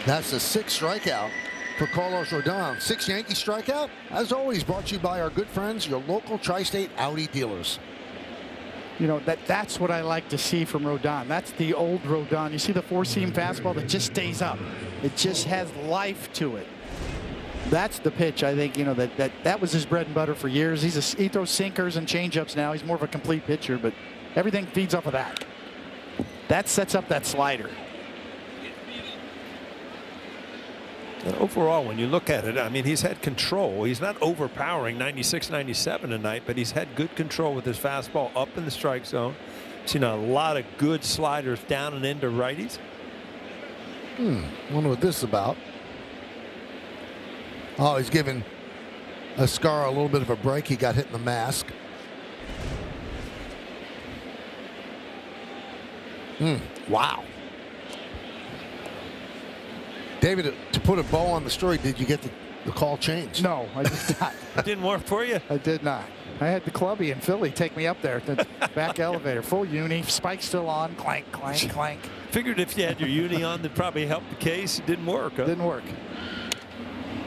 That's the 6th strikeout for Carlos Rodon. 6th Yankee strikeout, as always, brought to you by our good friends, your local Tri-State Audi dealers. You know, that's what I like to see from Rodon. That's the old Rodon. You see the 4-seam fastball that just stays up. It just has life to it. That's the pitch, I think, you know, that was his bread and butter for years. He throws sinkers and changeups now. He's more of a complete pitcher, but everything feeds off of that. That sets up that slider. And overall, when you look at it, I mean, he's had control. He's not overpowering 96, 97 tonight, but he's had good control with his fastball up in the strike zone. Seen a lot of good sliders down and into righties. Wonder what this is about. Oh, he's giving Ascara a little bit of a break. He got hit in the mask. Wow. David, to put a bow on the story, did you get the call changed. No, I did not. It didn't work for you? I did not. I had the clubby in Philly take me up there, the back elevator, full uni, spike still on, clank, clank, clank. Figured if you had your uni on, that probably helped the case. It didn't work. Huh? Didn't work.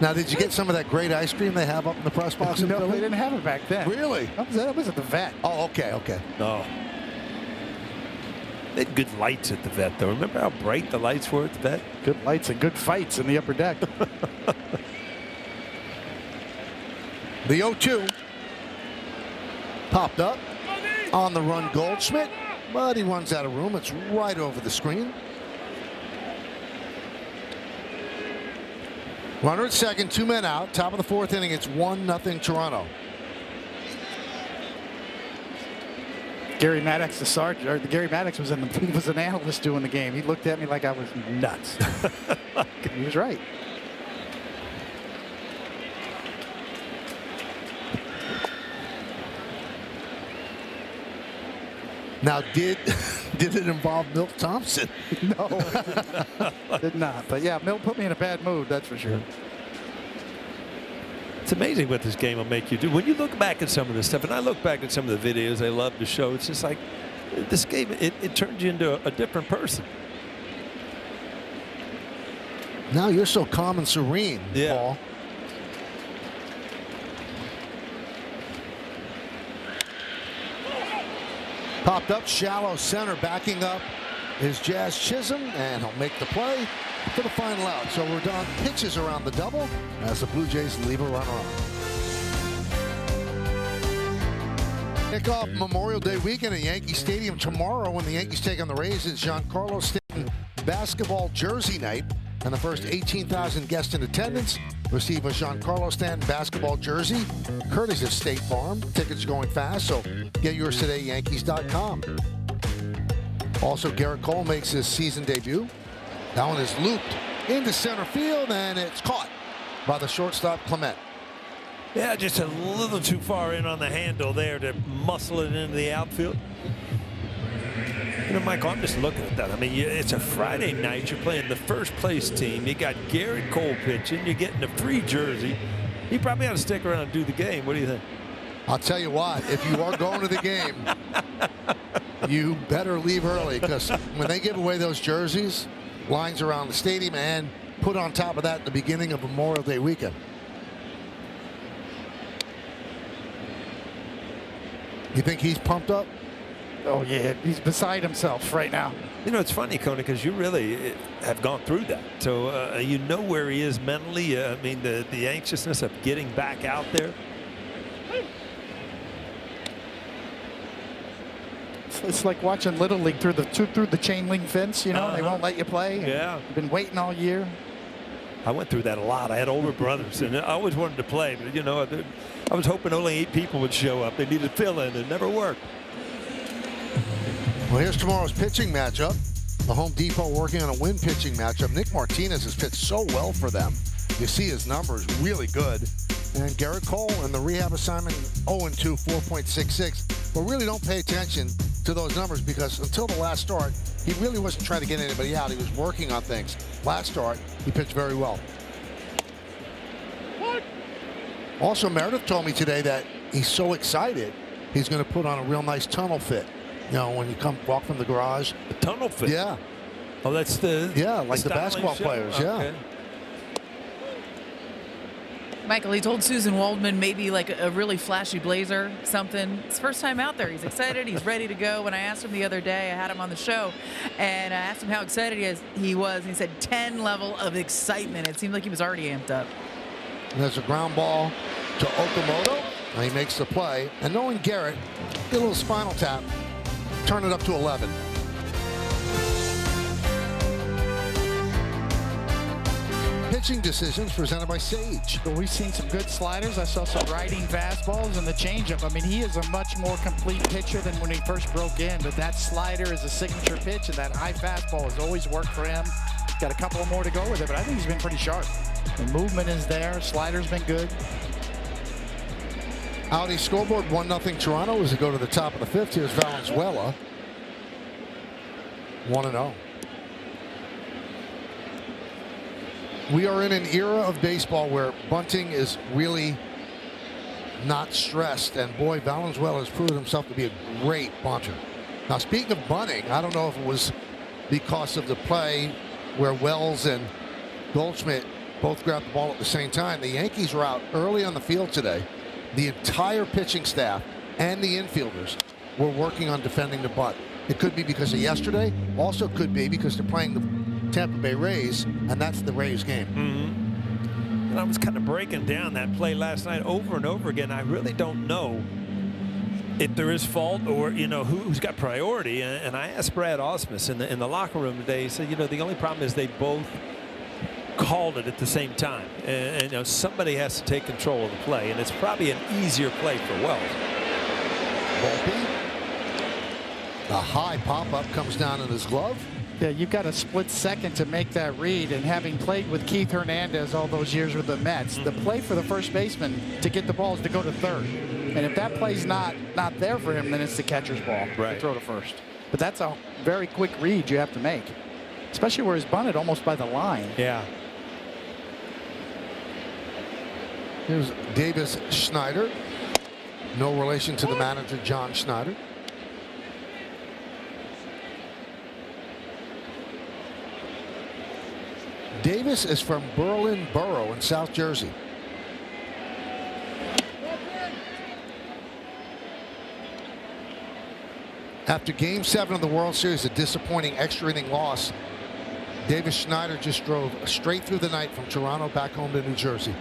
Now, did you get some of that great ice cream they have up in the press box in No, Philly? they didn't have it back then. Really? That was at the vet. Oh, okay, okay. No. They had good lights at the vet, though. Remember how bright the lights were at the vet? Good lights and good fights in the upper deck. The 0-2. Popped up. On the run, Goldschmidt. But he runs out of room. It's right over the screen. Runner at second, 2 men out. Top of the 4th inning. It's 1-0 Toronto. Gary Maddox, Gary Maddox was he was an analyst doing the game. He looked at me like I was nuts. He was right. Now, did it involve Milt Thompson? No, it did not. But yeah, Milt put me in a bad mood, that's for sure. It's amazing what this game will make you do. When you look back at some of this stuff, and I look back at some of the videos I love to show, it's just like this game, it turns you into a different person. Now you're so calm and serene, Yeah. Paul. Popped up, shallow center, backing up is Jazz Chisholm, and he'll make the play for the final out. So we're done. Pitches around the double as the Blue Jays leave a runner on. Kickoff Memorial Day weekend at Yankee Stadium tomorrow when the Yankees take on the Rays. It's Giancarlo Stanton basketball jersey night, and the first 18,000 guests in attendance receive a Giancarlo Stanton basketball jersey, courtesy of State Farm. Tickets are going fast, so get yours today, Yankees.com. Also, Garrett Cole makes his season debut. That one is looped into center field, and it's caught by the shortstop, Clement. Yeah, just a little too far in on the handle there to muscle it into the outfield. You know, Michael, I'm just looking at that. I mean, it's a Friday night. You're playing the first place team. You got Garrett Cole pitching. You're getting a free jersey. He probably ought to stick around and do the game. What do you think? I'll tell you what, if you are going to the game, you better leave early, because when they give away those jerseys, lines around the stadium, and put on top of that the beginning of Memorial Day weekend. You think he's pumped up? Oh yeah, he's beside himself right now. You know, it's funny, Coney, because you really have gone through that. So you know where he is mentally. I mean, the anxiousness of getting back out there. It's like watching Little League through the chain link fence. You know, they won't let you play. Yeah. You've been waiting all year. I went through that a lot. I had older brothers, and I always wanted to play, but you know, I was hoping only 8 people would show up. They needed fill-in. It never worked. Well, here's tomorrow's pitching matchup. The Home Depot working on a win pitching matchup. Nick Martinez has pitched so well for them. You see his numbers really good. And Garrett Cole in the rehab assignment, 0-2, 4.66. But really don't pay attention to those numbers, because until the last start, he really wasn't trying to get anybody out. He was working on things. Last start, he pitched very well. Also, Meredith told me today that he's so excited, he's going to put on a real nice tunnel fit. You know, when you walk from the garage. The tunnel fit. Yeah. Oh, that's the. Yeah, like the styling basketball show? players. Yeah. Okay. Michael, he told Susan Waldman maybe like a really flashy blazer, something. It's first time out there. He's excited. He's ready to go. When I asked him the other day, I had him on the show, and I asked him how excited he was. And he said 10 level of excitement. It seemed like he was already amped up. And there's a ground ball to Okamoto, and he makes the play. And knowing Garrett, get a little spinal tap, turn it up to 11. Pitching decisions presented by Sage. But we've seen some good sliders. I saw some riding fastballs and the changeup. I mean, he is a much more complete pitcher than when he first broke in. But that slider is a signature pitch, and that high fastball has always worked for him. Got a couple more to go with it, but I think he's been pretty sharp. The movement is there. Slider's been good. Audi scoreboard, 1-0 Toronto as they go to the top of the 5th. Here's Valenzuela. 1-0. We are in an era of baseball where bunting is really not stressed, and boy, Valenzuela has proven himself to be a great bunter. Now, speaking of bunting, I don't know if it was because of the play where Wells and Goldschmidt both grabbed the ball at the same time. The Yankees were out early on the field today. The entire pitching staff and the infielders were working on defending the bunt. It could be because of yesterday. Also could be because they're playing the Tampa Bay Rays, and that's the Rays game. And I was kind of breaking down that play last night over and over again. I really don't know if there is fault or, you know, who's got priority. And I asked Brad Ausmus in the locker room today. He said, you know, the only problem is they both called it at the same time. And you know, somebody has to take control of the play. And it's probably an easier play for Wells. Volpe. The high pop-up comes down in his glove. Yeah, you've got a split second to make that read, and having played with Keith Hernandez all those years with the Mets, the play for the first baseman to get the ball is to go to third. And if that play's not there for him, then it's the catcher's ball to throw to first. But that's a very quick read you have to make, especially where he's bunted almost by the line. Yeah. Here's Davis Schneider. No relation to the manager, John Schneider. Davis is from Berlin Borough in South Jersey. After Game 7 of the World Series, a disappointing extra inning loss, Davis Schneider just drove straight through the night from Toronto back home to New Jersey.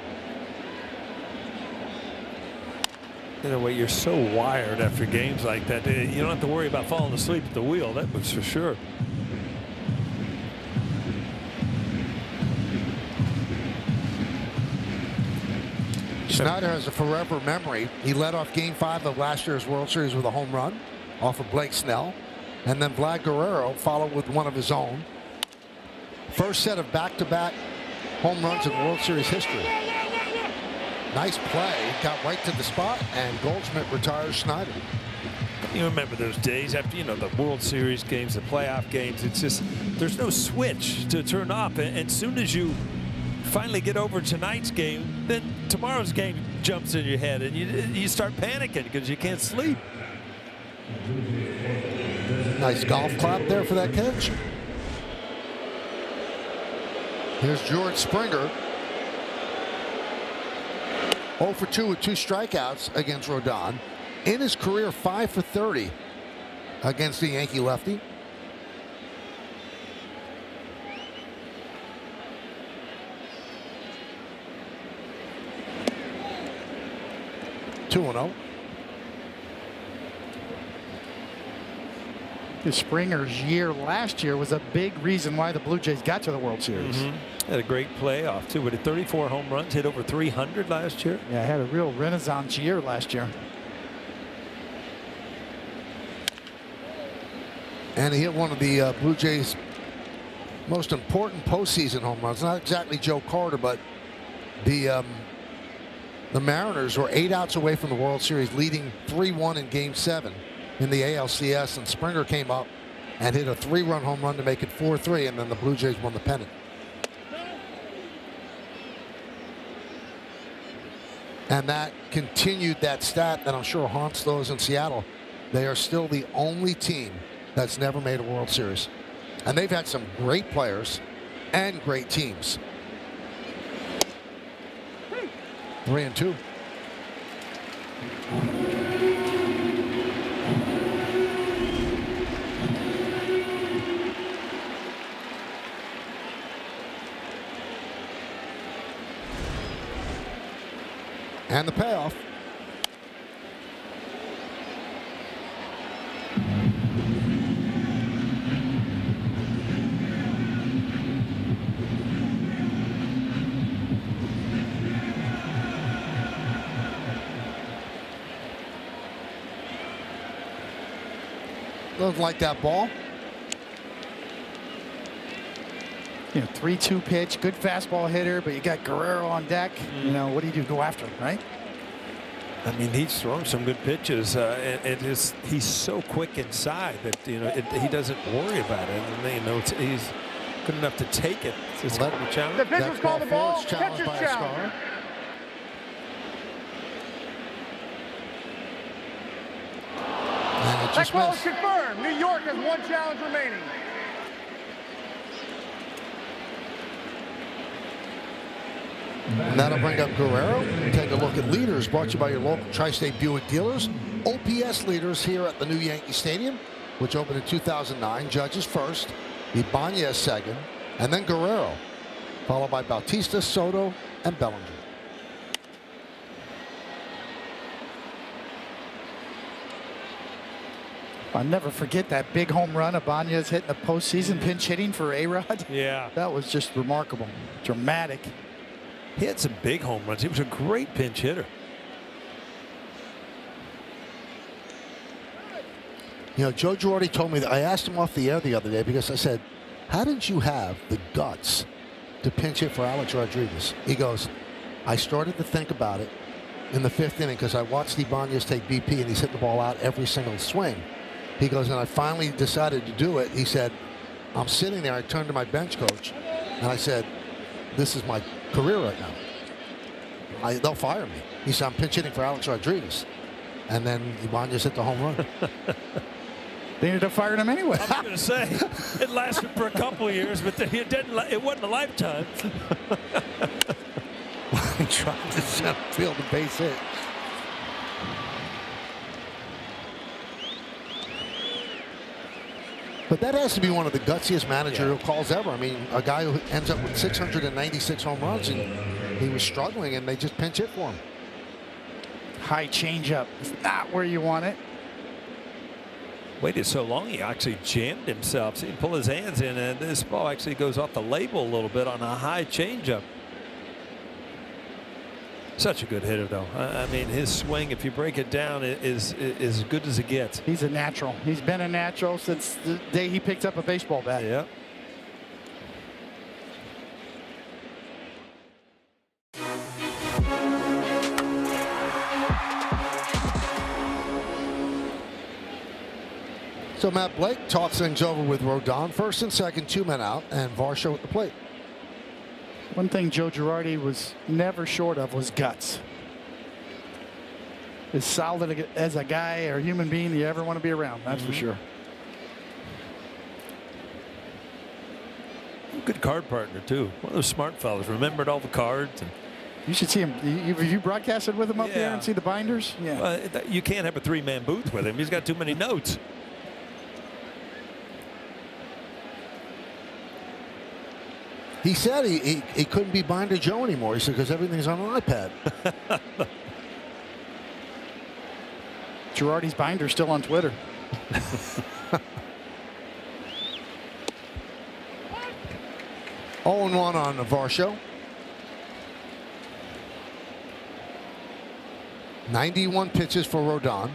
In a way, you're so wired after games like that. You don't have to worry about falling asleep at the wheel. That was for sure. Schneider has a forever memory. He led off Game 5 of last year's World Series with a home run off of Blake Snell. And then Vlad Guerrero followed with one of his own. First set of back-to-back home runs in World Series history. Nice play. Got right to the spot, and Goldschmidt retires Schneider. You remember those days after, you know, the World Series games, the playoff games. It's just, there's no switch to turn off. And as soon as you finally get over tonight's game, then tomorrow's game jumps in your head, and you start panicking because you can't sleep. Nice golf clap there for that catch. Here's George Springer. 0 for 2 with 2 strikeouts against Rodon. In his career, 5 for 30 against the Yankee lefty. Two and 0. Springer's year last year was a big reason why the Blue Jays got to the World Series. Had a great playoff too, with 34 home runs, hit over 300 last year. Yeah, had a real renaissance year last year. And he hit one of the Blue Jays' most important postseason home runs. Not exactly Joe Carter, but the Mariners were 8 outs away from the World Series, leading 3-1 in Game 7 in the ALCS, and Springer came up and hit a 3-run home run to make it 4-3, and then the Blue Jays won the pennant. And that continued that stat that I'm sure haunts those in Seattle. They are still the only team that's never made a World Series. And they've had some great players and great teams. 3-2. And the payoff. Doesn't like that ball. You know, 3-2 pitch, good fastball hitter, but you got Guerrero on deck. You know, what do you do? Go after him, right? I mean, he's thrown some good pitches. He's so quick inside that, you know, he doesn't worry about it. And, you know, Good enough to take it. It's Let- a challenge. The pitcher's Next called the ball. forward, challenged Catcher's by a challenge. Scar. And it That just call is missed. confirmed. New York has 1 challenge remaining. And that'll bring up Guerrero. Take a look at leaders brought to you by your local Tri-State Buick dealers. OPS leaders here at the new Yankee Stadium, which opened in 2009. Judges first, Ibanez second, and then Guerrero, followed by Bautista, Soto, and Bellinger. I'll never forget that big home run Ibanez hit in the postseason, pinch hitting for A-Rod. Yeah. That was just remarkable. Dramatic. He had some big home runs. He was a great pinch hitter. You know, Joe Girardi told me that. I asked him off the air the other day because I said, how did you have the guts to pinch hit for Alex Rodriguez? He goes, I started to think about it in the 5th inning because I watched Ibanez take BP and he's hitting the ball out every single swing. He goes, and I finally decided to do it. He said, I'm sitting there. I turned to my bench coach and I said, this is my career right now. They'll fire me. He said, I'm pinch hitting for Alex Rodriguez. And then Ibanez hit the home run. They ended up firing him anyway. I was going to say, it lasted for a couple of years, but it wasn't a lifetime. He tried to center field a base hit. But that has to be one of the gutsiest managerial calls ever. I mean, a guy who ends up with 696 home runs, and he was struggling, and they just pinch hit for him. High changeup. It's not where you want it. Waited so long, he actually jammed himself. See him pull his hands in, and this ball actually goes off the label a little bit on a high changeup. Such a good hitter, though. I mean, his swing, if you break it down, is as good as it gets. He's a natural. He's been a natural since the day he picked up a baseball bat. Yeah. So Matt Blake talks things over with Rodon. First and second, 2 men out, and Varsho at the plate. One thing Joe Girardi was never short of was guts. As solid as a guy or human being you ever want to be around, that's for sure. Good card partner, too. One of those smart fellas. Remembered all the cards. And You should see him. You broadcasted with him up there and see the binders? Yeah. you can't have a 3-man booth with him. He's got too many notes. He said he couldn't be Binder Joe anymore. He said because everything's on an iPad. Girardi's binder's still on Twitter. Oh, and 1 on Varsho. 91 pitches for Rodon.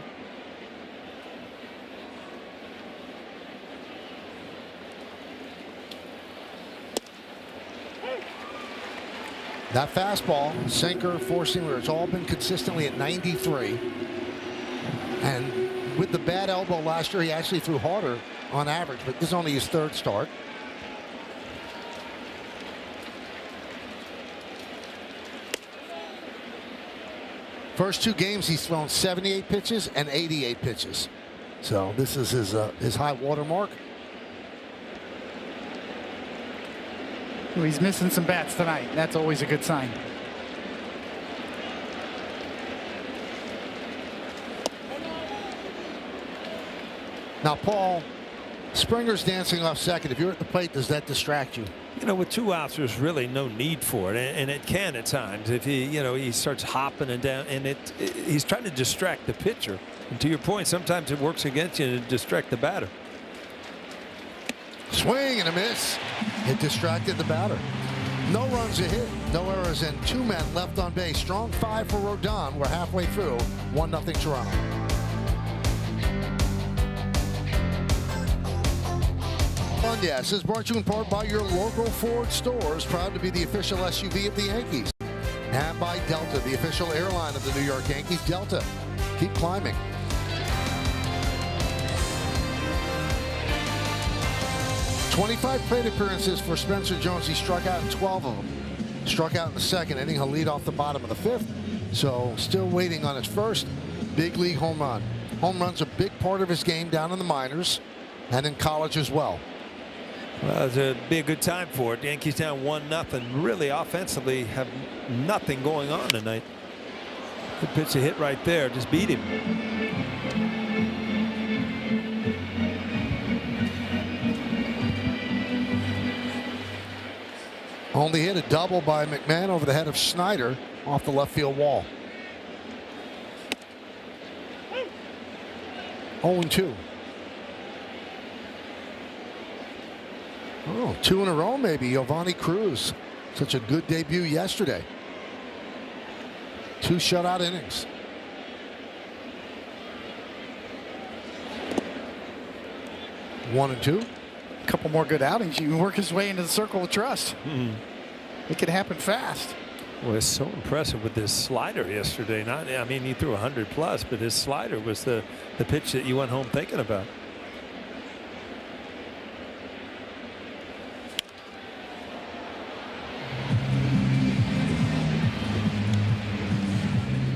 That fastball, sinker, four-seamer, it's all been consistently at 93. And with the bad elbow last year, he actually threw harder on average, but this is only his 3rd start. First 2 games, he's thrown 78 pitches and 88 pitches. So this is his high water mark. He's missing some bats tonight. That's always a good sign. Now, Paul, Springer's dancing off second. If you're at the plate, does that distract you? You know, with 2 outs, there's really no need for it, and it can at times. If he starts hopping and down, and he's trying to distract the pitcher. And to your point, sometimes it works against you to distract the batter. Swing and a miss. It distracted the batter. No runs a hit, no errors, and 2 men left on base. Strong 5 for Rodon. We're halfway through. 1-0 Toronto. Yes, is brought to you in part by your local Ford stores, proud to be the official SUV of the Yankees. And by Delta, the official airline of the New York Yankees. Delta, keep climbing. 25 plate appearances for Spencer Jones. He struck out in 12 of them. Struck out in the second inning. He'll lead off the bottom of the fifth. So still waiting on his first big league home run. Home run's a big part of his game down in the minors and in college as well. Well, it'd be a good time for it. The Yankees down 1-0. Really offensively have nothing going on tonight. Good pitch to hit right there. Just beat him. Only hit a double by McMahon over the head of Snyder off the left field wall. 0-2. Oh, 2 in a row maybe. Giovanni Cruz. Such a good debut yesterday. 2 shutout innings. One and two. A couple more good outings. You can work his way into the circle of trust. It could happen fast. Well, it's so impressive with this slider yesterday. I mean, he threw 100 plus, but his slider was the pitch that you went home thinking about.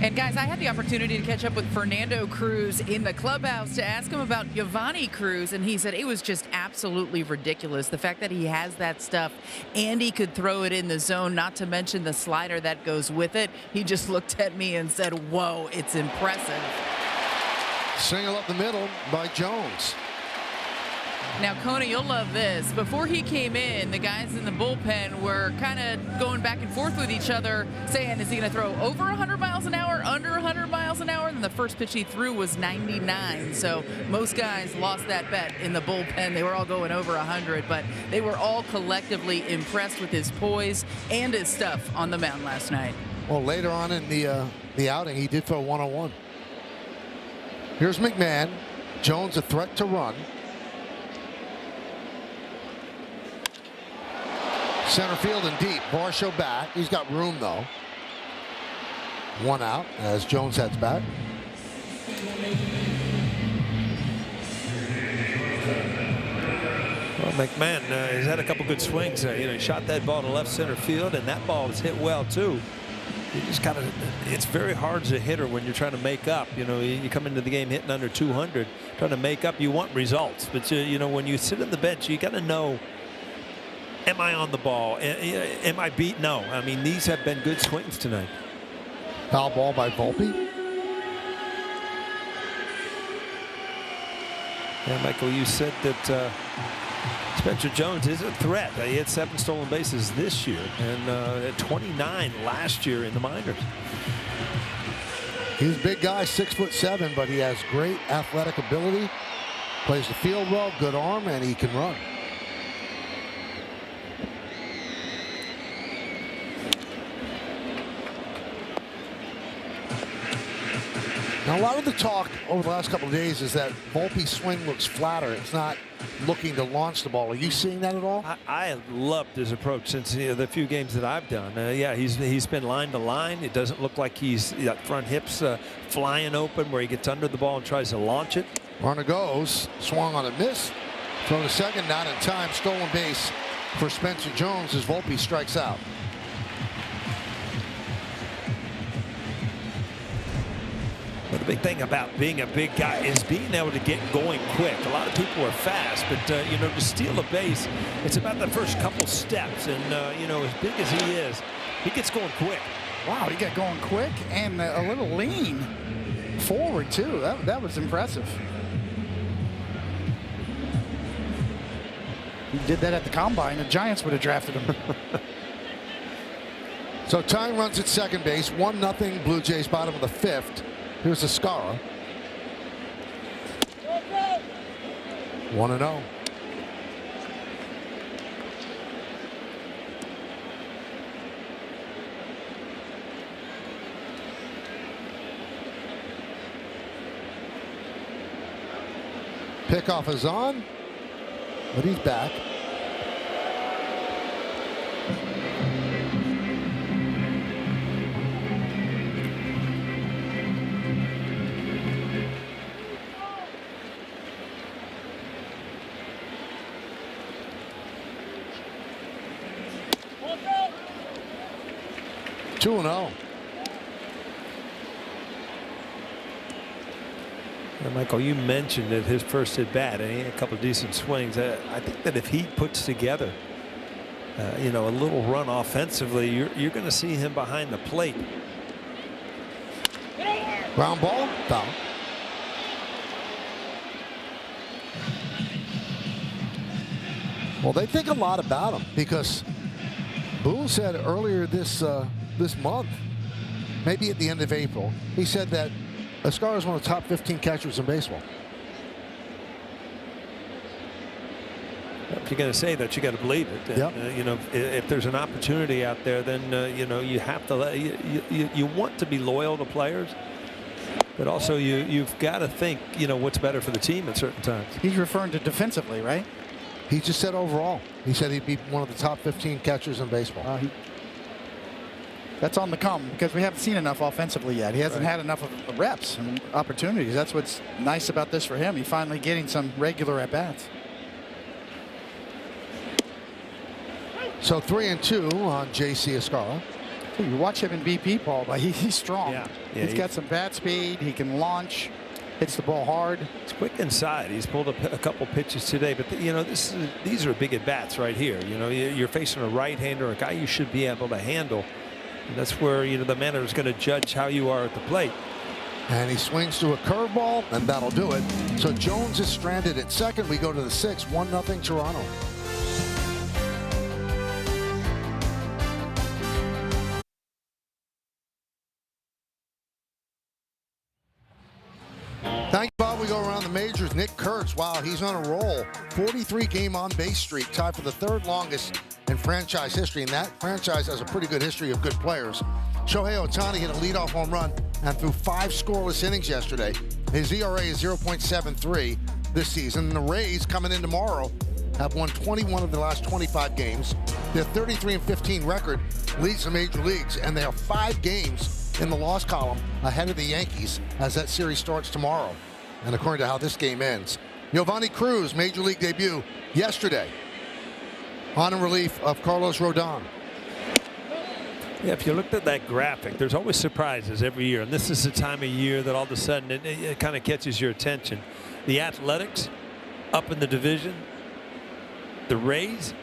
And guys, I had the opportunity to catch up with Fernando Cruz in the clubhouse to ask him about Giovanni Cruz, and he said it was just absolutely ridiculous. The fact that he has that stuff and he could throw it in the zone, not to mention the slider that goes with it. He just looked at me and said, whoa, it's impressive. Single up the middle by Jones. Now, Kona, you'll love this. Before he came in, the guys in the bullpen were kind of going back and forth with each other, saying, is he going to throw over 100 miles an hour, under 100 miles an hour? And the first pitch he threw was 99. So most guys lost that bet in the bullpen. They were all going over 100, but they were all collectively impressed with his poise and his stuff on the mound last night. Well, later on in the outing, he did throw 101. Here's McMahon. Jones a threat to run. Center field and deep. Varsho back. He's got room though. 1 out as Jones heads back. Well, McMahon has had a couple good swings. He shot that ball to left center field, and that ball was hit well too. You just gotta. It's very hard as a hitter when you're trying to make up. You come into the game hitting under 200, trying to make up. You want results, but when you sit on the bench, you got to know. Am I on the ball? Am I beat? No. I mean, these have been good swings tonight. Foul ball by Volpe. Yeah, Michael, you said that Spencer Jones is a threat. He had 7 stolen bases this year and 29 last year in the minors. He's a big guy, 6'7", but he has great athletic ability. Plays the field well, good arm, and he can run. Now, a lot of the talk over the last couple of days is that Volpe's swing looks flatter. It's not looking to launch the ball. Are you seeing that at all? I have loved his approach since the few games that I've done. Yeah, he's been line to line. It doesn't look like he's got front hips flying open where he gets under the ball and tries to launch it. Runner goes, swung on a miss. Throw to second, not in time. Stolen base for Spencer Jones as Volpe strikes out. But the big thing about being a big guy is being able to get going quick. A lot of people are fast, but to steal a base, it's about the first couple steps. And as big as he is, he gets going quick. Wow, he got going quick and a little lean forward too. That was impressive. He did that at the combine. The Giants would have drafted him. So tying runs at second base. 1-0 Blue Jays, bottom of the fifth. Here's Escara. 1-0. Pickoff is on, but he's back. 2-0. And Michael, you mentioned that his first at bat, and he had a couple of decent swings. I think that if he puts together, a little run offensively, you're going to see him behind the plate. Ground ball, foul. Well, they think a lot about him because Boone said earlier this month, maybe at the end of April, he said that Escobar is one of the top 15 catchers in baseball. If you're going to say that, you got to believe it. Yep. If there's an opportunity out there, then you have to. You want to be loyal to players, but also you've got to think what's better for the team at certain times. He's referring to defensively, right? He just said overall. He said he'd be one of the top 15 catchers in baseball. That's on the come because we haven't seen enough offensively yet. He hasn't had enough of reps and opportunities. That's what's nice about this for him. He's finally getting some regular at-bats. So 3-2 on J.C. Escobar. You watch him in BP, Paul, but he's strong. Yeah, he's got some bat speed. He can launch. Hits the ball hard. It's quick inside. He's pulled a couple pitches today, but these are big at bats right here. You're facing a right-hander, a guy you should be able to handle. And that's where the manager is going to judge how you are at the plate. And he swings to a curveball, and that'll do it. So Jones is stranded at second. We go to the sixth, 1-0 Toronto. Thank you, Bob. We go around the majors. Nick Kurtz, wow, he's on a roll. 43-game on-base streak, tied for the third longest in franchise history, and that franchise has a pretty good history of good players. Shohei Ohtani hit a leadoff home run and threw 5 scoreless innings yesterday. His ERA is 0.73 this season. And the Rays, coming in tomorrow, have won 21 of the last 25 games. Their 33-15 record leads the major leagues, and they have 5 games in the loss column ahead of the Yankees as that series starts tomorrow. And according to how this game ends, Giovanni Cruz, major league debut yesterday on in relief of Carlos Rodon. Yeah, if you looked at that graphic, there's always surprises every year, and this is the time of year that all of a sudden it kind of catches your attention. The Athletics up in the division, the Rays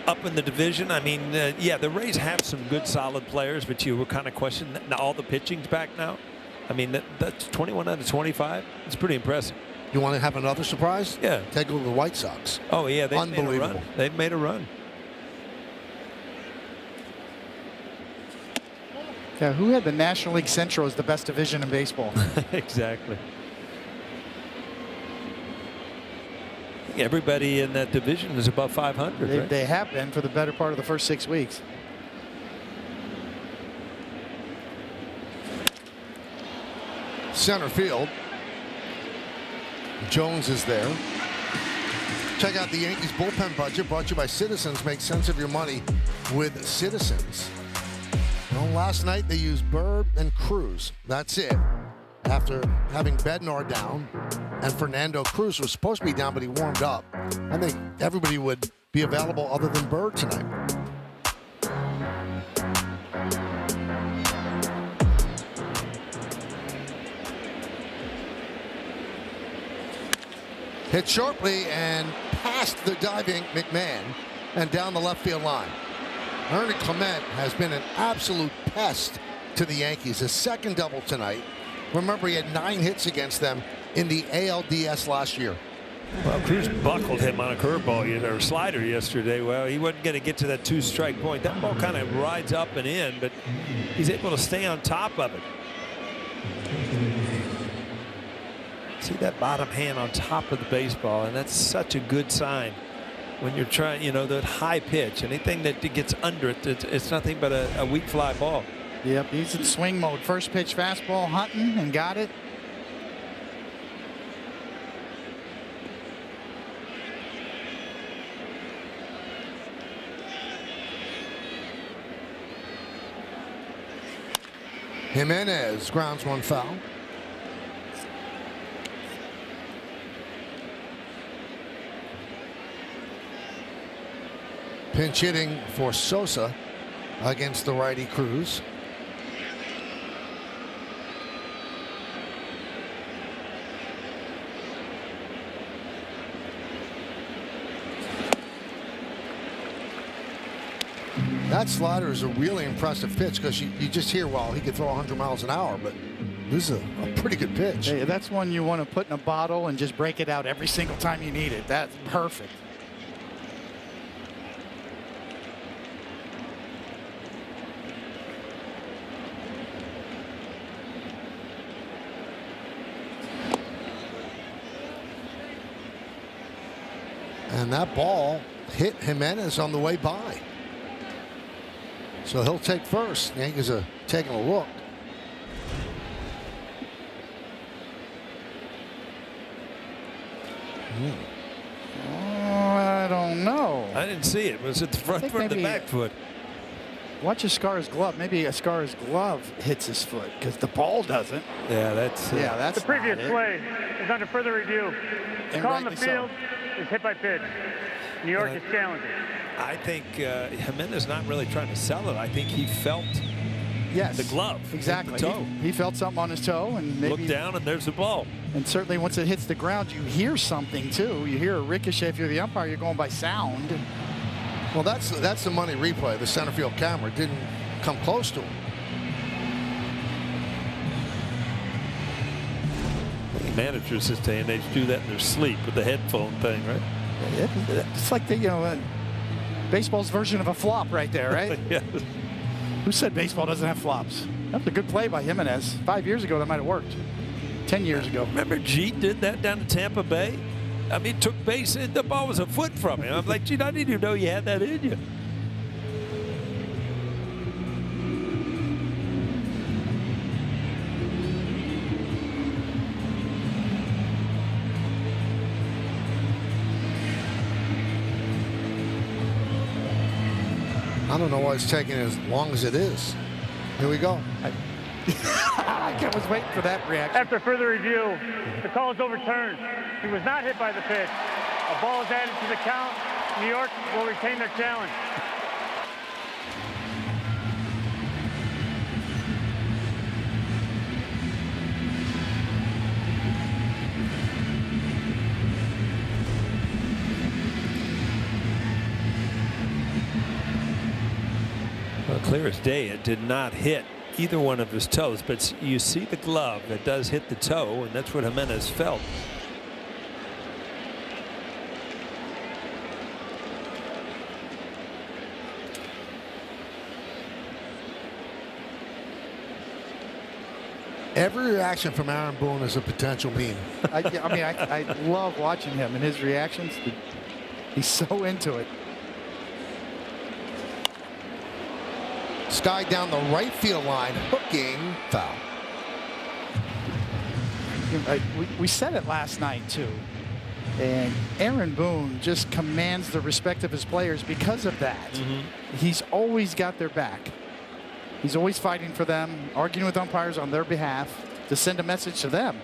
up in the division. I mean, yeah, the Rays have some good solid players, but you were kind of questioning that. Now all the pitching's back now. I mean, that's 21 out of 25. It's pretty impressive. You want to have another surprise? Yeah. Take a look at the White Sox. Oh, yeah, they've made a Unbelievable. run. They've made a run. Yeah, who had the National League Central as the best division in baseball? Exactly. Everybody in that division is above 500. Right? They have been for the better part of the first 6 weeks. Center field. Jones is there. Check out the Yankees bullpen budget brought to you by Citizens. Make sense of your money with Citizens. Well, last night they used Bird and Cruz. That's it. After having Bednar down and Fernando Cruz was supposed to be down, but he warmed up. I think everybody would be available other than Bird tonight. Hit sharply and past the diving McMahon and down the left field line. Ernie Clement has been an absolute pest to the Yankees. His second double tonight. Remember, he had 9 hits against them in the ALDS last year. Well, Cruz buckled him on a curveball or slider yesterday. Well, he wasn't going to get to that 2-strike point. That ball kind of rides up and in, but he's able to stay on top of it. See that bottom hand on top of the baseball, and that's such a good sign when you're trying, that high pitch. Anything that gets under it, it's nothing but a weak fly ball. Yep, he's in swing mode. First pitch fastball, hunting, and got it. Jimenez grounds one foul. Pinch hitting for Sosa against the righty Cruz. That slider is a really impressive pitch because you just hear, well, he could throw 100 miles an hour, but this is a pretty good pitch. Hey, that's one you want to put in a bottle and just break it out every single time you need it. That's perfect. And that ball hit Jimenez on the way by. So he'll take first. Yankees are taking a look. I don't know. I didn't see it. Was it the front foot or the back foot? Watch Ascar's glove. Maybe Ascar's glove hits his foot because the ball doesn't. Yeah, that's The previous play is under further review. The call on the field is hit by pitch. New York is challenging. I think Jimenez not really trying to sell it. I think he felt the glove. Exactly. The toe. He felt something on his toe and maybe looked down and there's the ball. And certainly once it hits the ground, you hear something too. You hear a ricochet. If you're the umpire, you're going by sound. Well, that's the money replay. The center field camera didn't come close to him. Managers this day and age do that in their sleep with the headphone thing, right? It's like the baseball's version of a flop right there, right? Yes. Who said baseball doesn't have flops? That was a good play by Jimenez. 5 years ago, that might have worked. 10 years ago. Remember Jeet did that down in Tampa Bay? I mean, took base, the ball was a foot from him. I'm like, Jeet, I didn't even know you had that in you. I don't know why it's taking as long as it is. Here we go. I was waiting for that reaction. After further review, the call is overturned. He was not hit by the pitch. A ball is added to the count. New York will retain their challenge. Well, clear as day, it did not hit either one of his toes, but you see the glove that does hit the toe, and that's what Jimenez felt. Every reaction from Aaron Boone is a potential meme. I love watching him and his reactions. He's so into it. Sky down the right field line, hooking, foul. We said it last night too, and Aaron Boone just commands the respect of his players because of that. He's always got their back. He's always fighting for them, arguing with umpires on their behalf to send a message to them.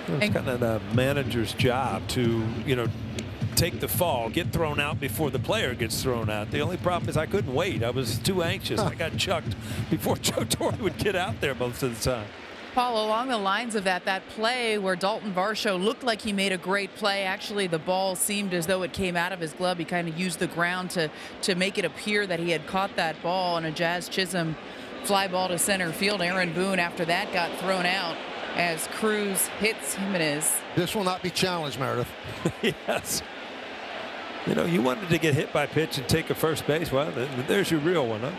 It's kind of the manager's job to, take the fall, get thrown out before the player gets thrown out. The only problem is I couldn't wait. I was too anxious. I got chucked before Joe Torre would get out there most of the time. Paul, along the lines of that play where Dalton Varsho looked like he made a great play. Actually, the ball seemed as though it came out of his glove. He kind of used the ground to make it appear that he had caught that ball on a Jazz Chisholm fly ball to center field. Aaron Boone, after that, got thrown out as Cruz hits Jimenez. This will not be challenged, Meredith. Yes. You wanted to get hit by pitch and take a first base. Well, there's your real one, huh?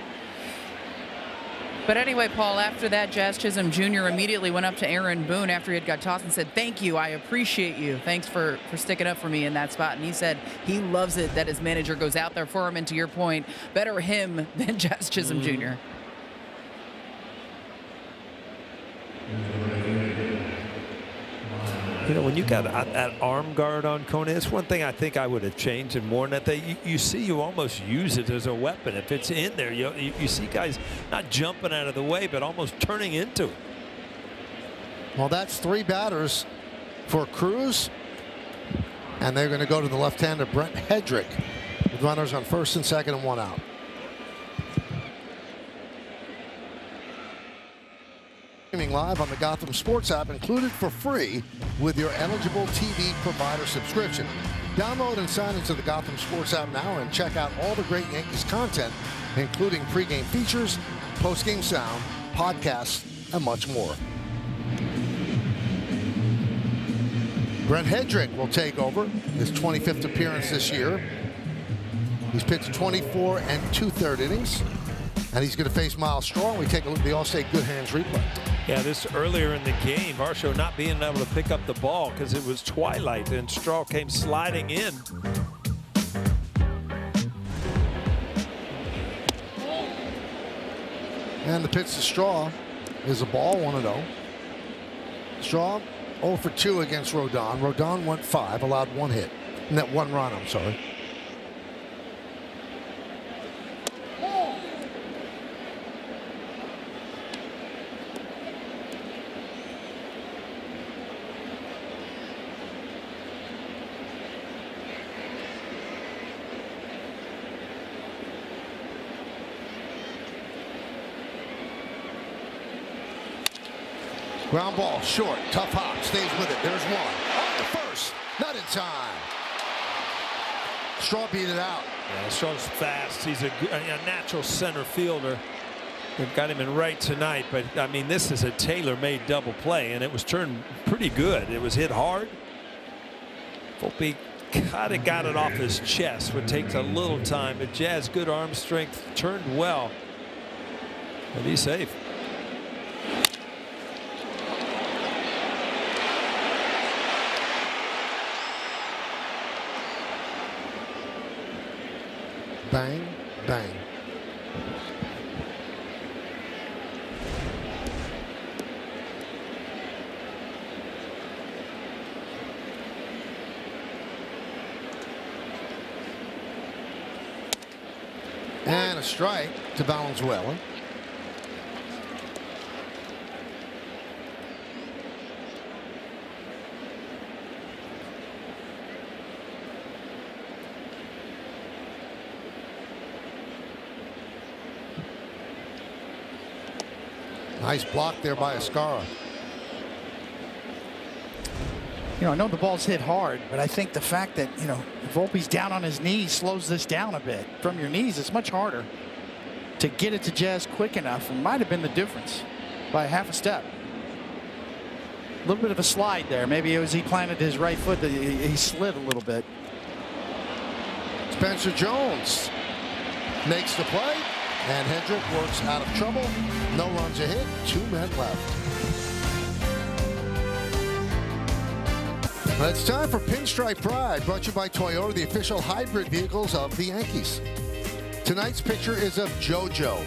But anyway, Paul, after that, Jazz Chisholm Jr. immediately went up to Aaron Boone after he had got tossed and said, "Thank you. I appreciate you. Thanks for sticking up for me in that spot." And he said he loves it that his manager goes out there for him. And to your point, better him than Jazz Chisholm Jr. When you got that arm guard on Coney, it's one thing I think I would have changed and more than that. You see, you almost use it as a weapon. If it's in there, you see guys not jumping out of the way, but almost turning into it. Well, that's 3 batters for Cruz, and they're going to go to the left-hander Brent Hedrick with runners on first and second and 1 out. Streaming live on the Gotham Sports app, included for free with your eligible TV provider subscription. Download and sign into the Gotham Sports app now and check out all the great Yankees content, including pregame features, postgame sound, podcasts, and much more. Brent Hedrick will take over his 25th appearance this year. He's pitched 24 2/3 innings, and he's going to face Miles Straw. We take a look at the Allstate Good Hands replay. Yeah, this earlier in the game, Varsho not being able to pick up the ball because it was twilight and Straw came sliding in. And the pitch to Straw is a ball, 1-0. Straw 0 for 2 against Rodon. Rodon went 5, allowed 1 hit. And that 1 run, I'm sorry. Ground ball, short, tough hop, stays with it. There's one. On the first, not in time. Straw beat it out. Yeah, Straw's fast. He's a natural center fielder. They've got him in right tonight, but I mean, this is a tailor-made double play, and it was turned pretty good. It was hit hard. Volpe kind of got it off his chest, which takes a little time, but Jazz, good arm strength, turned well, and he's safe. Bang, bang. And a strike to Valenzuela. Nice block there by Escara. You know, I know the ball's hit hard, but I think the fact that, you know, Volpe's down on his knees slows this down a bit. From your knees, it's much harder to get it to Jazz quick enough. It might have been the difference by half a step. A little bit of a slide there. Maybe it was he planted his right foot that he slid a little bit. Spencer Jones makes the play, and Hedrick works out of trouble. No runs a hit, 2 men left. It's time for Pinstripe Pride, brought to you by Toyota, the official hybrid vehicles of the Yankees. Tonight's picture is of JoJo,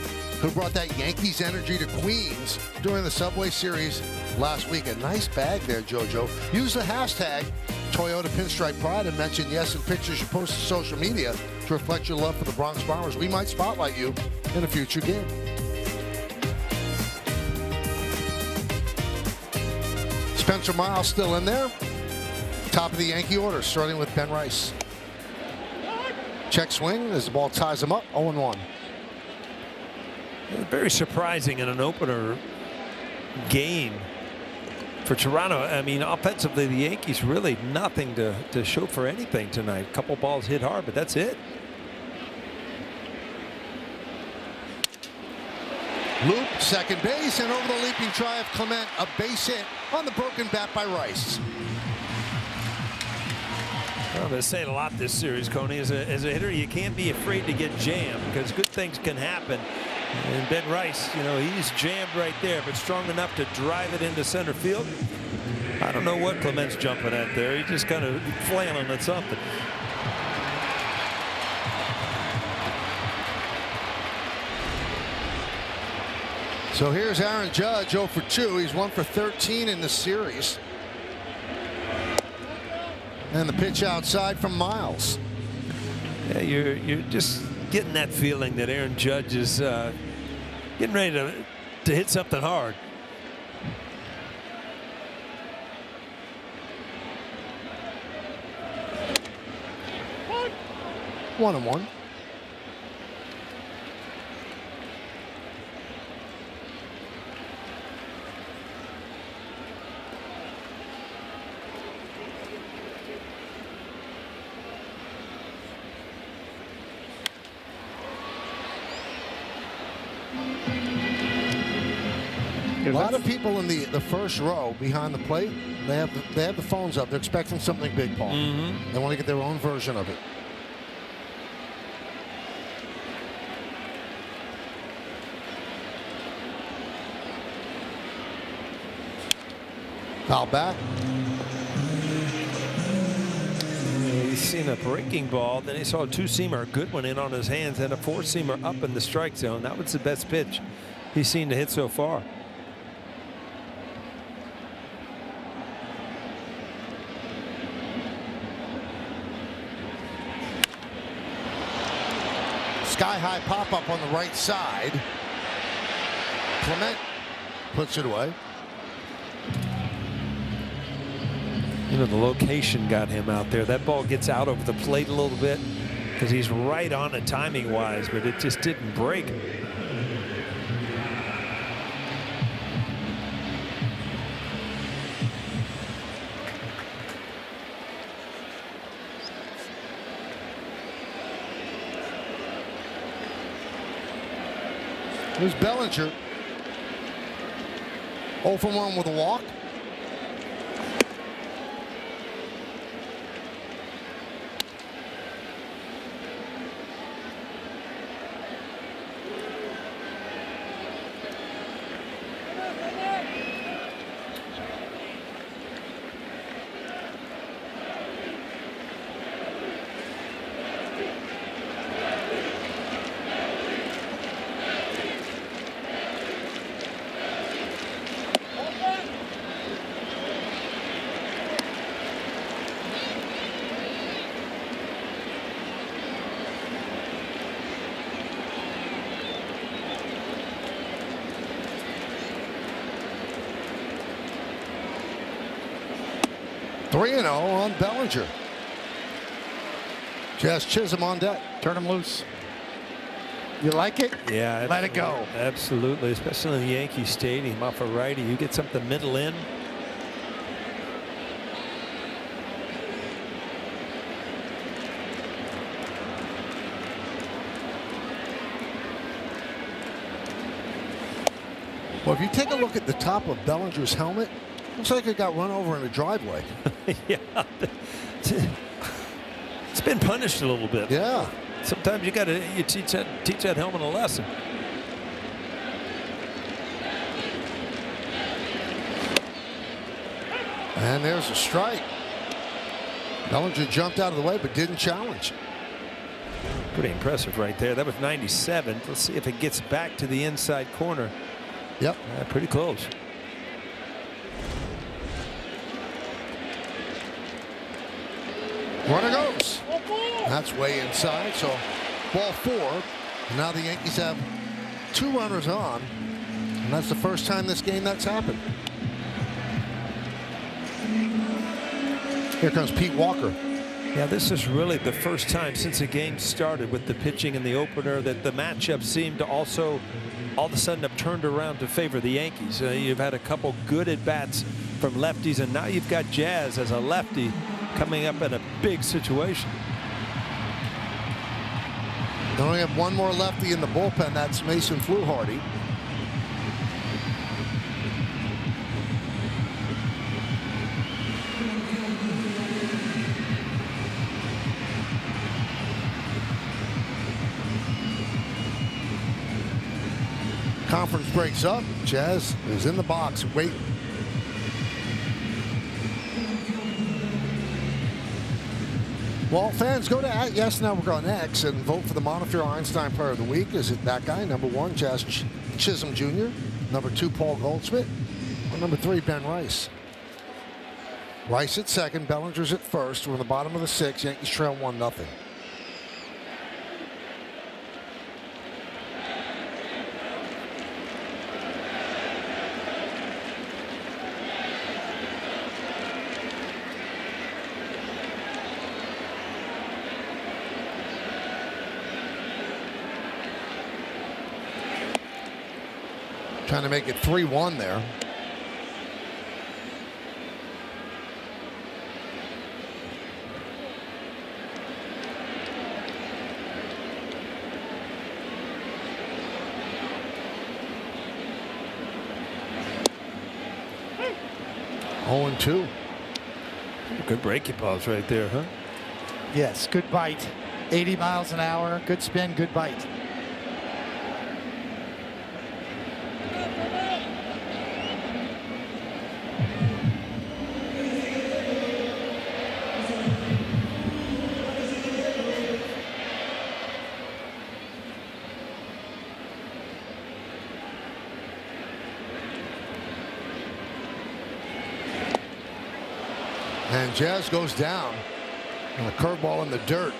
who brought that Yankees energy to Queens during the Subway Series last week. A nice bag there, JoJo. Use the hashtag Toyota Pinstripe Pride and mention yes in pictures you post to social media to reflect your love for the Bronx Bombers. We might spotlight you in a future game. Spencer Miles still in there. Top of the Yankee order, starting with Ben Rice. Check swing as the ball ties him up, 0-1. Very surprising in an opener game for Toronto. I mean, offensively, the Yankees really nothing to show for anything tonight. A couple balls hit hard, but that's it. Loop, second base, and over the leaping try of Clement, a base hit on the broken bat by Rice. I've been saying a lot this series, Coney. As a hitter, you can't be afraid to get jammed because good things can happen. And Ben Rice, you know, he's jammed right there, but strong enough to drive it into center field. I don't know what Clement's jumping at there. He's just kind of flailing at something. So here's Aaron Judge, 0 for 2. He's 1 for 13 in the series. And the pitch outside from Miles. Yeah, you're just getting that feeling that Aaron Judge is getting ready to hit something hard. One and one. A lot of people in the first row behind the plate, they have the phones up. They're expecting something big, Paul. They want to get their own version of it. Foul back. He's seen a breaking ball, then he saw a two-seamer, a good one in on his hands, and a four-seamer up in the strike zone. That was the best pitch he's seen to hit so far. Sky-high pop-up on the right side. Clement puts it away. You know, the location got him out there. That ball gets out over the plate a little bit because he's right on it timing-wise, but it just didn't break. Here's Bellinger. 0 for 1 with a walk. Three 3-0 on Bellinger. Jazz Chisholm on deck. Turn him loose. You like it? Yeah. Let it go. Absolutely, especially in the Yankee Stadium off a righty. You get something middle in. Well, if you take a look at the top of Bellinger's helmet, looks like it got run over in a driveway. Yeah. It's been punished a little bit. Yeah. Sometimes you got to teach that helmet a lesson. And there's a strike. Bellinger jumped out of the way but didn't challenge. Pretty impressive right there. That was 97. Let's see if it gets back to the inside corner. Yep. Pretty close. Runner goes. That's way inside. So ball 4. Now the Yankees have 2 runners on. And that's the first time this game that's happened. Here comes Pete Walker. Yeah, this is really the first time since the game started with the pitching in the opener that the matchup seemed to also all of a sudden have turned around to favor the Yankees. You've had a couple good at-bats from lefties, and now you've got Jazz as a lefty coming up in a big situation. They only have one more lefty in the bullpen. That's Mason Fluharty. Conference breaks up. Jazz is in the box. Wait. Well, fans, go to @Yes Network on X and vote for the Montefiore Einstein Player of the Week. Is it that guy? Number 1, Jazz Chisholm Jr. Number 2, Paul Goldschmidt. Or number 3, Ben Rice. Rice at second. Bellinger's at first. We're in the bottom of the 6th. Yankees trail 1-0. Trying to make it 3-1 there. 0-2. Good breaking balls right there, huh? Yes, good bite. 80 miles an hour, good spin, good bite. And Jazz goes down on a curveball in the dirt.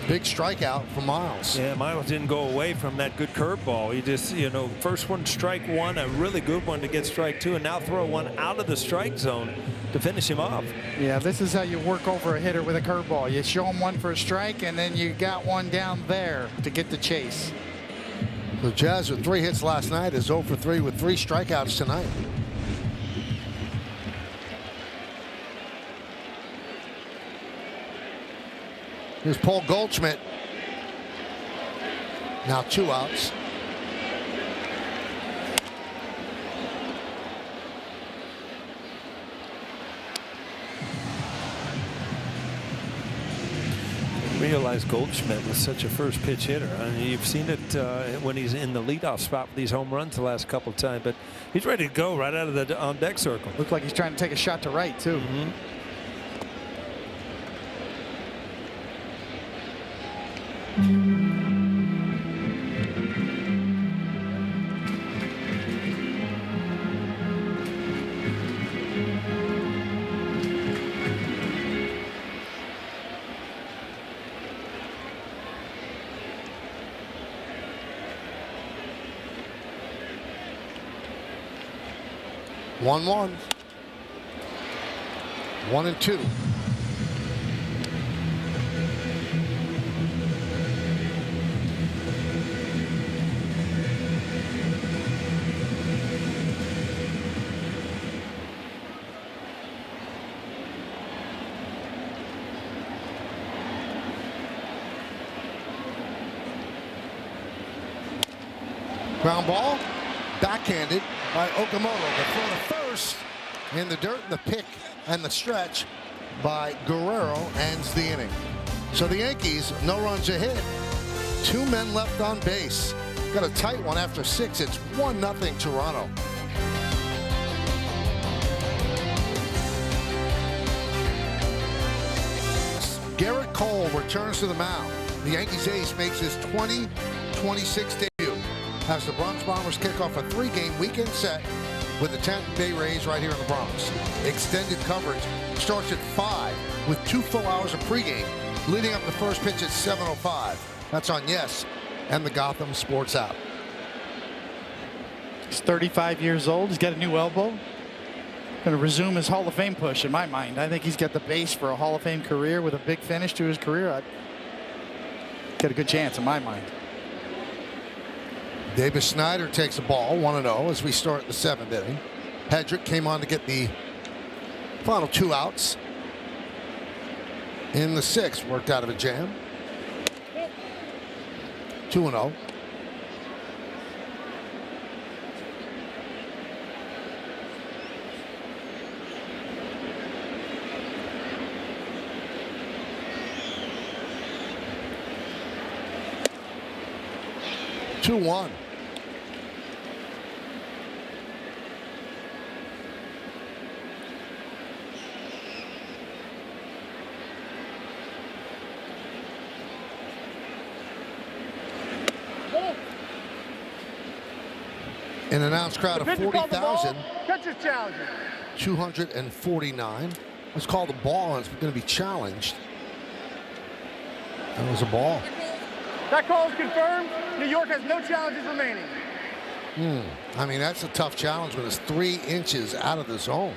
Big strikeout for Miles. Yeah, Miles didn't go away from that good curveball. He just, first one, strike one, a really good one to get strike two, and now throw one out of the strike zone to finish him off. Yeah, this is how you work over a hitter with a curveball. You show him one for a strike, and then you got one down there to get the chase. The Jazz with 3 hits last night is 0 for 3 with 3 strikeouts tonight. Here's Paul Goldschmidt. Now 2 outs. Realize Goldschmidt was such a first pitch hitter. I mean, you've seen it when he's in the leadoff spot with these home runs the last couple of times, but he's ready to go right out of the on deck circle. Looked like he's trying to take a shot to right too. Mm-hmm. One, 1-2. Ground ball, backhanded by Okamoto. The throw to first in the dirt, the pick, and the stretch by Guerrero ends the inning. So the Yankees, no runs a hit. 2 men left on base. Got a tight one after 6. It's 1-0 Toronto. Garrett Cole returns to the mound. The Yankees ace makes his 2026 debut as the Bronx Bombers kick off a 3-game weekend set with the Tampa Bay Rays right here in the Bronx. Extended coverage starts at 5 with 2 full hours of pregame, leading up the first pitch at 7:05. That's on Yes and the Gotham Sports app. He's 35 years old. He's got a new elbow. Going to resume his Hall of Fame push in my mind. I think he's got the base for a Hall of Fame career with a big finish to his career. Got a good chance in my mind. Davis Snyder takes the ball 1-0 as we start the 7th inning. Hedrick came on to get the final 2 outs. In the 6th, worked out of a jam. 2-0. Two-one. An announced crowd of 40,000. Catcher's challenge. 249. Let's call the ball, and it's going to be challenged. That was a ball. That call is confirmed. New York has no challenges remaining. I mean, that's a tough challenge when it's 3 inches out of the zone.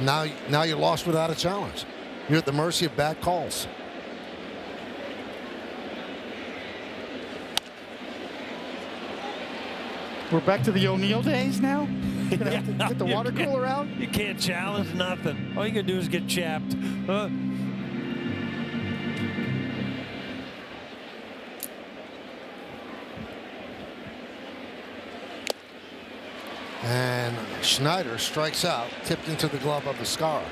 Now you're lost without a challenge. You're at the mercy of bad calls. We're back to the O'Neal days now. You're gonna have to get the water cooler out. You can't challenge nothing. All you can do is get chapped. And Schneider strikes out, tipped into the glove of Viscara.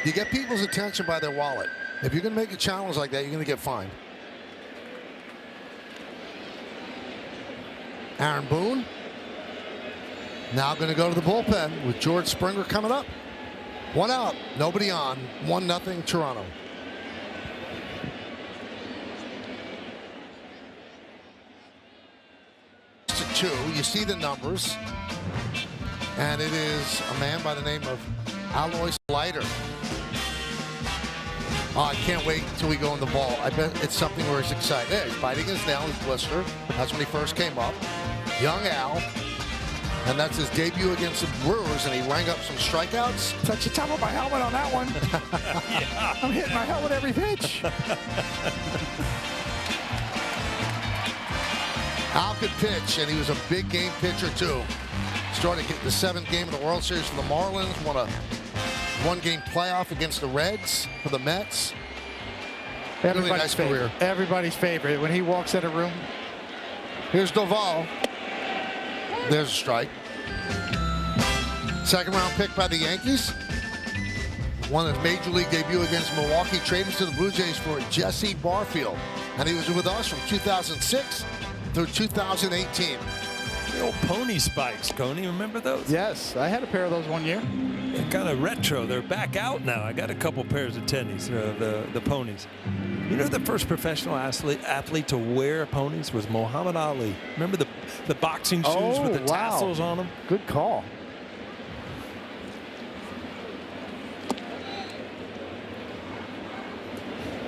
You get people's attention by their wallet. If you're going to make a challenge like that, you're going to get fined. Aaron Boone now going to go to the bullpen with George Springer coming up. 1 out, nobody on. 1-0 Toronto. To 2, you see the numbers, and it is a man by the name of Alois Leiter. Oh, I can't wait till we go in the ball. I bet it's something where he's excited. Yeah, he's biting his nail, his blister. That's when he first came up. Young Al. And that's his debut against the Brewers, and he rang up some strikeouts. Touch the top of my helmet on that one. Yeah. I'm hitting my helmet every pitch. Al could pitch, and he was a big game pitcher, too. Started getting the 7th game of the World Series for the Marlins, won a 1-game playoff against the Reds for the Mets. Really nice career. Everybody's favorite. When he walks in a room. Here's Doval. There's a strike. 2nd round pick by the Yankees. Won his major league debut against Milwaukee. Traded to the Blue Jays for Jesse Barfield. And he was with us from 2006 through 2018. The old pony spikes, Coney, remember those? Yes, I had a pair of those one year. They're kind of retro. They're back out now. I got a couple pairs of tennies, the ponies. You know, the first professional athlete to wear ponies was Muhammad Ali. Remember the boxing shoes with the tassels on them? Good call.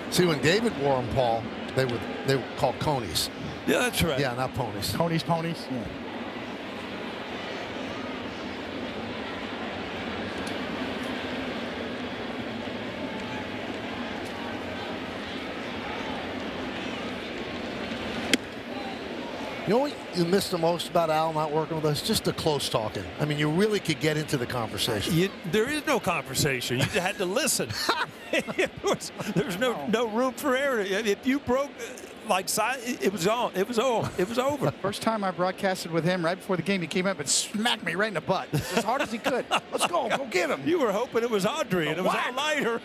See, when David wore them, Paul, they were called conies. Yeah, that's right. Yeah, not ponies. Ponies. Yeah. You know what you miss the most about Al not working with us? Just the close talking. I mean, you really could get into the conversation. There is no conversation. You just had to listen. There's no room for error. If you broke it was on. It was over. First time I broadcasted with him right before the game, he came up and smacked me right in the butt as hard as he could. Let's go get him. You were hoping it was Audrey, and it was Al Leiter.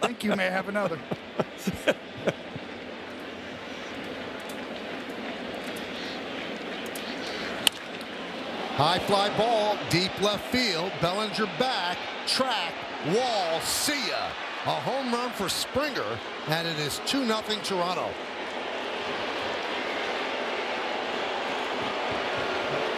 Think you may have another. High fly ball, deep left field. Bellinger back, track, wall, see ya. A home run for Springer, and it is 2-0 Toronto.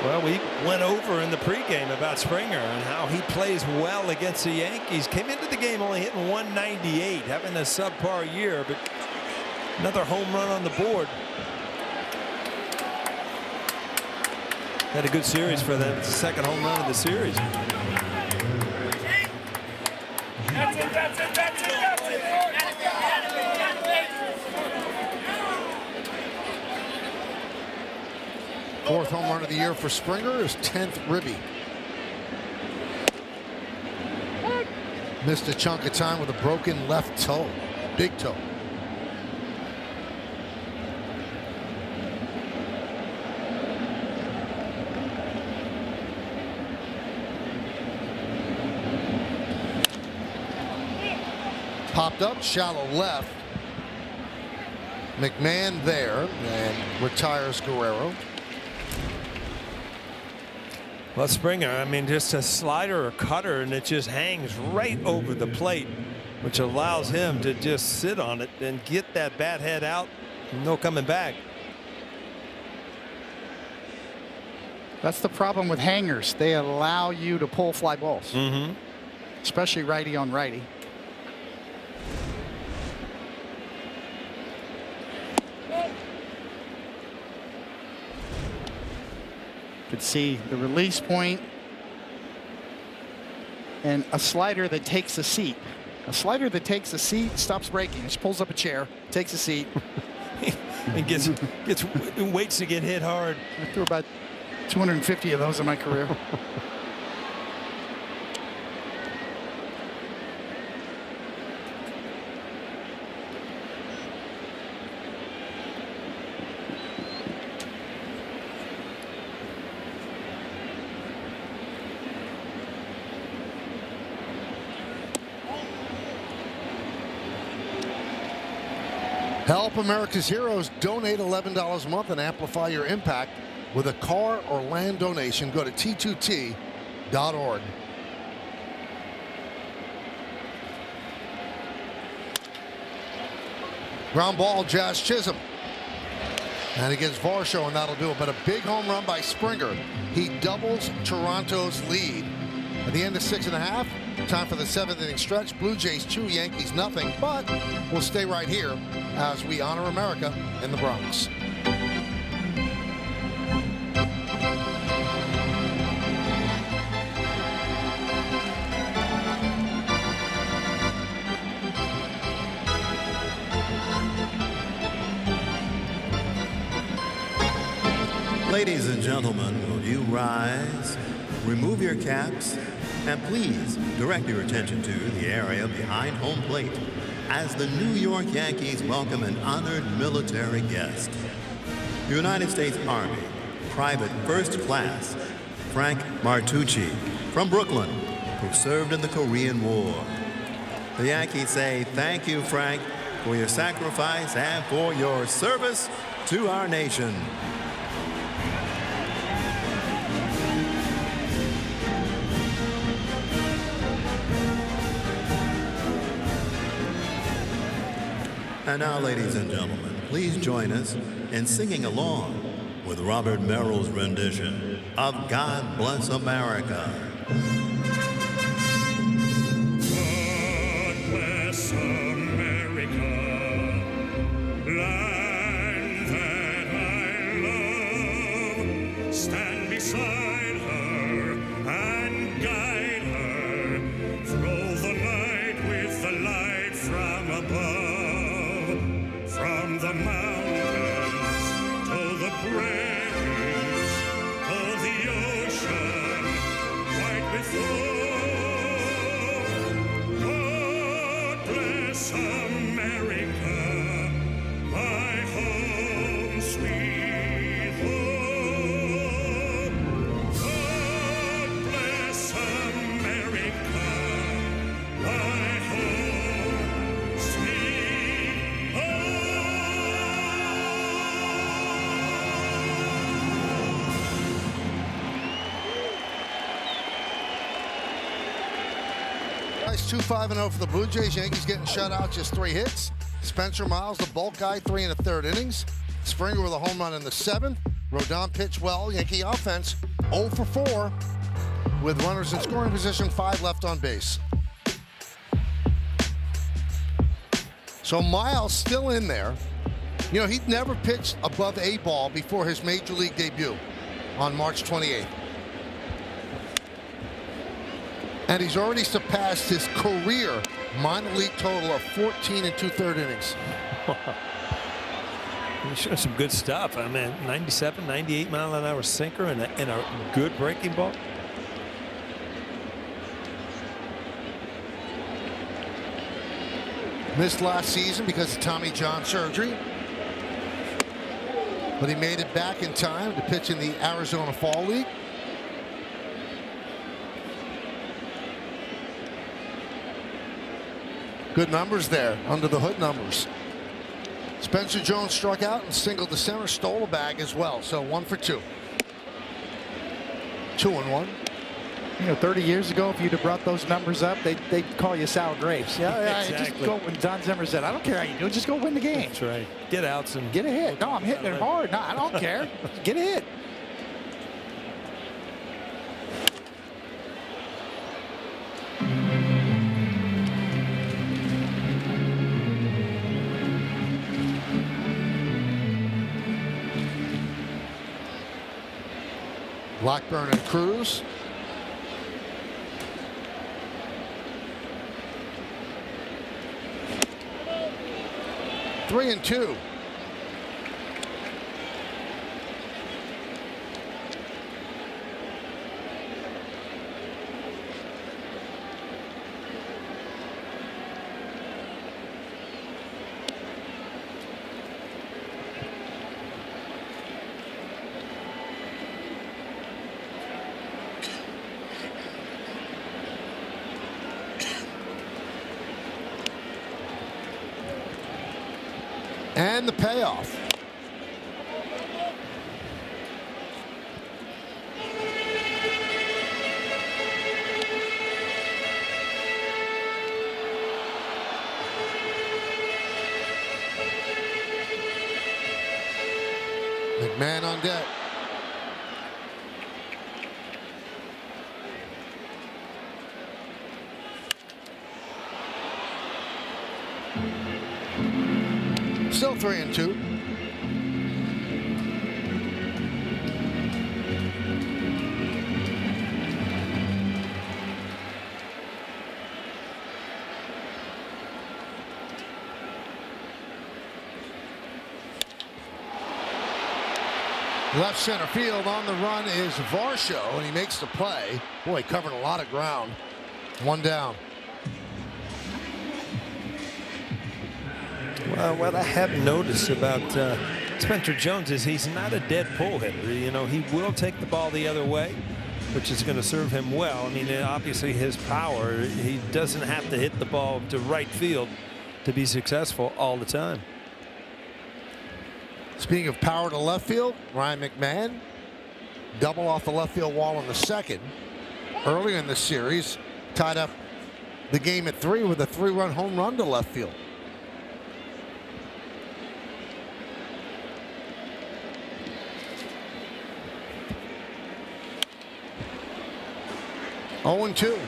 Well, we went over in the pregame about Springer and how he plays well against the Yankees. Came into the game only hitting 198, having a subpar year, but another home run on the board. Had a good series for them. It's the 2nd home run of the series. Fourth home run of the year for Springer, his 10th ribby. Missed a chunk of time with a broken left toe, big toe. Popped up, shallow left. McMahon there, and retires Guerrero. Well, Springer, I mean, just a slider or cutter, and it just hangs right over the plate, which allows him to just sit on it and get that bat head out. No coming back. That's the problem with hangers. They allow you to pull fly balls, Mm-hmm. especially righty on righty. Could see the release point and a slider that takes a seat. A slider that takes a seat, stops breaking. Just pulls up a chair, takes a seat. and waits to get hit hard. I threw about 250 of those in my career. Help America's heroes. Donate $11 a month and amplify your impact with a car or land donation. Go to T2T.org. Ground ball, Jazz Chisholm. And against Varsho, and that'll do it. But a big home run by Springer. He doubles Toronto's lead. At the end of 6.5, time for the 7th inning stretch. Blue Jays 2, Yankees nothing. But we'll stay right here as we honor America in the Bronx. Ladies and gentlemen, will you rise, remove your caps, and please direct your attention to the area behind home plate as the New York Yankees welcome an honored military guest. United States Army Private First Class Frank Martucci from Brooklyn, who served in the Korean War. The Yankees say thank you, Frank, for your sacrifice and for your service to our nation. And now, ladies and gentlemen, please join us in singing along with Robert Merrill's rendition of God Bless America. God bless America, land that I love. Stand beside her and guide her through the night with the light from above. From the mountains to the prairies, to the ocean, white with foam. God bless America, my home, sweet home. God bless America, my home, sweet home. Nice 2-5-0 for the Blue Jays. Yankees getting shut out, just 3 hits. Spencer Miles, the bulk guy, 3 1/3 innings. Springer with a home run in the 7th. Rodon pitched well. Yankee offense 0 for 4 with runners in scoring position, 5 left on base. So Miles still in there. You know, he'd never pitched above A ball before his major league debut on March 28th. And he's already surpassed his career minor league total of 14 2/3 innings. He showed some good stuff. I mean, 97, 98 mile an hour sinker and a good breaking ball. Missed last season because of Tommy John surgery. But he made it back in time to pitch in the Arizona Fall League. Good numbers there, under the hood numbers. Spencer Jones struck out and singled to center, stole a bag as well. So 1 for 2. 2-1. You know, 30 years ago, if you'd have brought those numbers up, they'd call you sour grapes. Yeah, Exactly. Just go. When Don Zimmer said, "I don't care how you do it, just go win the game." That's right. Get outs and Get a hit. No, I'm hitting it hard. No, I don't care. Get a hit. Blackburn and Cruz. Three and 2. And the payoff. McMahon on deck. Still 3-2. Left center field. On the run is Varsho, and he makes the play. Boy, he covered a lot of ground. One down. Well, what I have noticed about Spencer Jones is he's not a dead pull hitter. You know, he will take the ball the other way, which is going to serve him well. I mean, obviously his power, he doesn't have to hit the ball to right field to be successful all the time. Speaking of power to left field, Ryan McMahon, double off the left field wall in the second. Earlier in the series, tied up the game at 3 with a 3-run home run to left field. Oh, 2.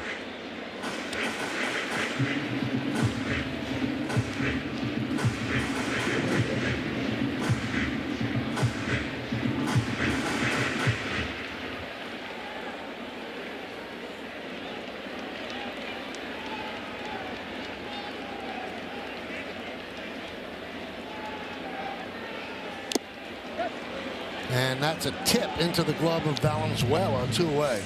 And that's a tip into the glove of Valenzuela, 2 away.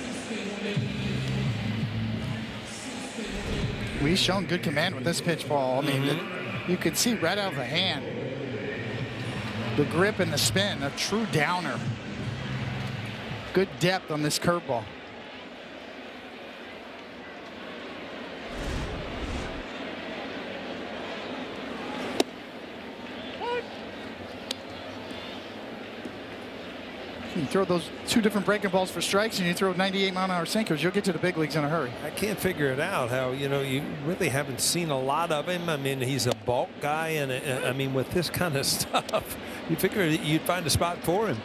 We've shown good command with this pitch, Paul. I mean, you can see right out of the hand the grip and the spin, a true downer. Good depth on this curveball. You throw those 2 different breaking balls for strikes and you throw 98-mile-an-hour sinkers, you'll get to the big leagues in a hurry. I can't figure it out how, you know, you really haven't seen a lot of him. I mean, he's a bulk guy, and I mean, with this kind of stuff, you figure you'd find a spot for him.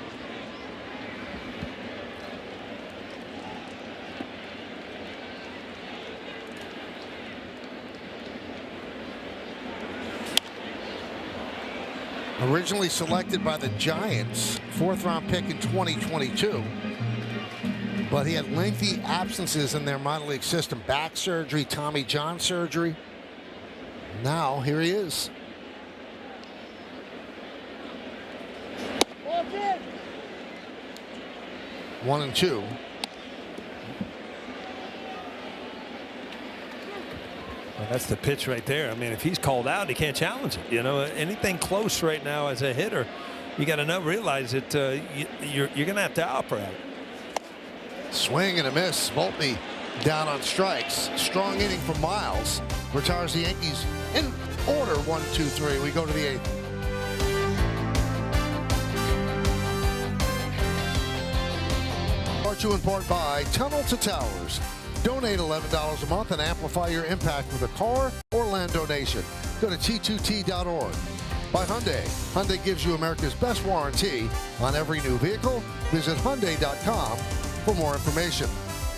Originally selected by the Giants, 4th-round pick in 2022. But he had lengthy absences in their minor league system. Back surgery, Tommy John surgery. Now, here he is. One and 2. Well, that's the pitch right there. I mean, if he's called out, he can't challenge it. You know, anything close right now as a hitter, you got to realize that you're going to have to operate it. Swing and a miss. Volpe down on strikes. Strong inning for Miles. Retires the Yankees in order. 1, 2, 3. We go to the 8th. Brought to you in part by Tunnel to Towers. Donate $11 a month and amplify your impact with a car or land donation. Go to T2T.org. By Hyundai. Hyundai gives you America's best warranty on every new vehicle. Visit Hyundai.com for more information.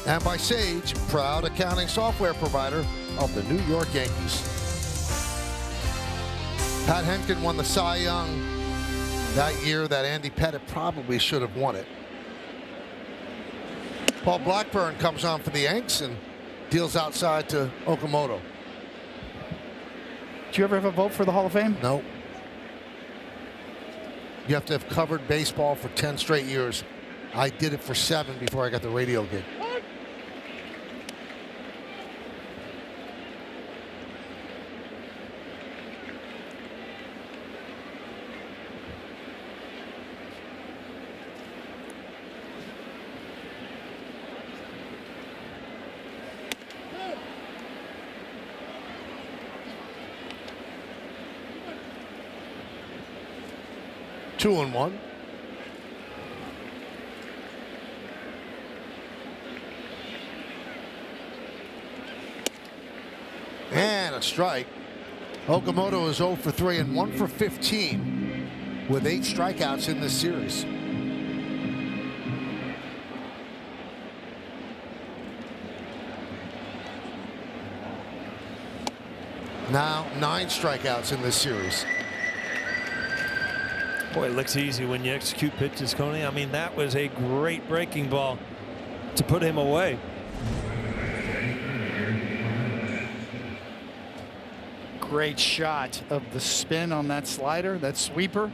And by Sage, proud accounting software provider of the New York Yankees. Pat Henkin won the Cy Young that year that Andy Pettitte probably should have won it. Paul Blackburn comes on for the Yanks and deals outside to Okamoto. Did you ever have a vote for the Hall of Fame? No. You have to have covered baseball for 10 straight years. I did it for 7 before I got the radio gig. 2-1. And a strike. Okamoto is 0 for 3 and 1 for 15 with 8 strikeouts in this series. Now 9 strikeouts in this series. Boy, it looks easy when you execute pitches, Coney. I mean, that was a great breaking ball to put him away. Great shot of the spin on that slider, that sweeper.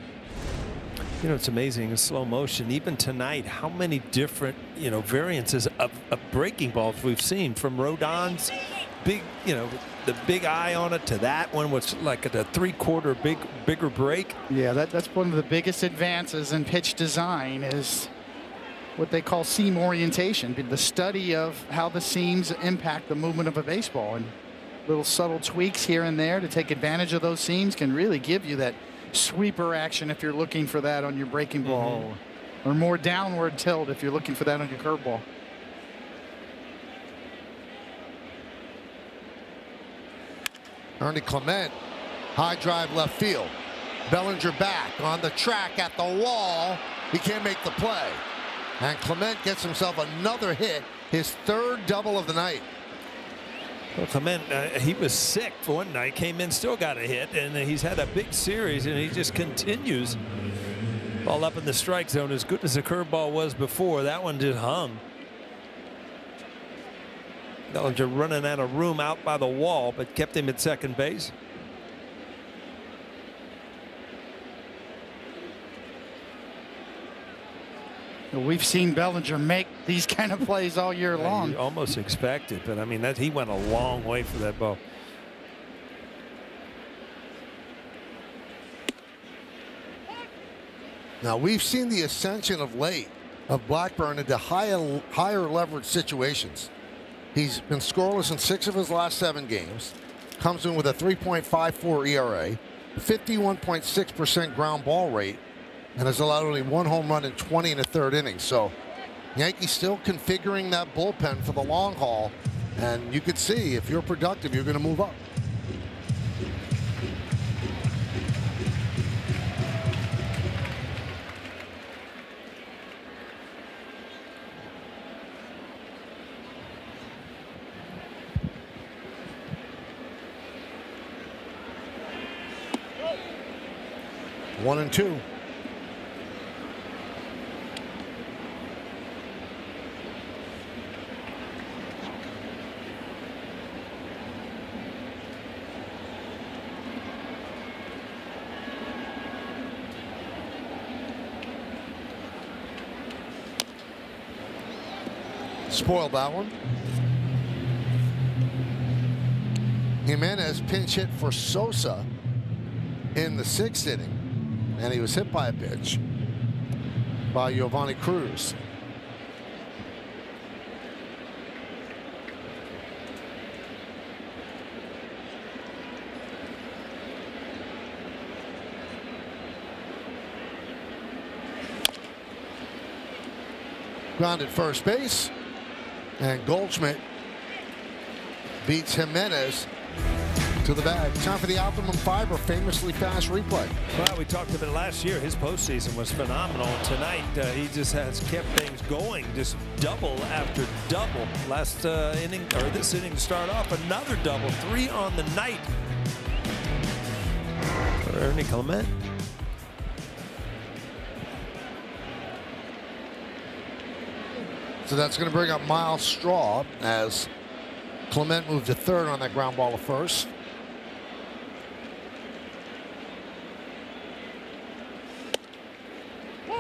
You know, it's amazing in slow motion. Even tonight, how many different, variances of breaking balls we've seen, from Rodon's big, the big eye on it, to that one was like a 3/4 bigger break. Yeah, that's one of the biggest advances in pitch design, is what they call seam orientation, the study of how the seams impact the movement of a baseball. And little subtle tweaks here and there to take advantage of those seams can really give you that sweeper action if you're looking for that on your breaking ball, or more downward tilt if you're looking for that on your curveball. Ernie Clement, high drive left field. Bellinger back on the track at the wall. He can't make the play. And Clement gets himself another hit, his 3rd double of the night. Well, Clement, he was sick for one night, came in, still got a hit, and he's had a big series, and he just continues. Ball up in the strike zone. As good as the curveball was before, that one just hung. Bellinger running out of room out by the wall, but kept him at second base. We've seen Bellinger make these kind of plays all year long. You almost expect it, but I mean, he went a long way for that ball. Now, we've seen the ascension of late of Blackburn into higher leverage situations. He's been scoreless in 6 of his last 7 games. Comes in with a 3.54 ERA, 51.6% ground ball rate, and has allowed only 1 home run in 20 1/3 innings. So Yankees still configuring that bullpen for the long haul, and you could see if you're productive, you're going to move up. One and 2. Spoiled that one. Jimenez pinch hit for Sosa in the 6th inning, and he was hit by a pitch by Giovanni Cruz. Grounded first base, and Goldschmidt beats Jimenez to the bag. Time for the Optimum Fiber famously fast replay. Well, we talked about it last year. His postseason was phenomenal. And tonight, he just has kept things going, just double after double. Last inning, or this inning to start off, another double, 3 on the night for Ernie Clement. So that's going to bring up Miles Straw as Clement moved to 3rd on that ground ball to 1st.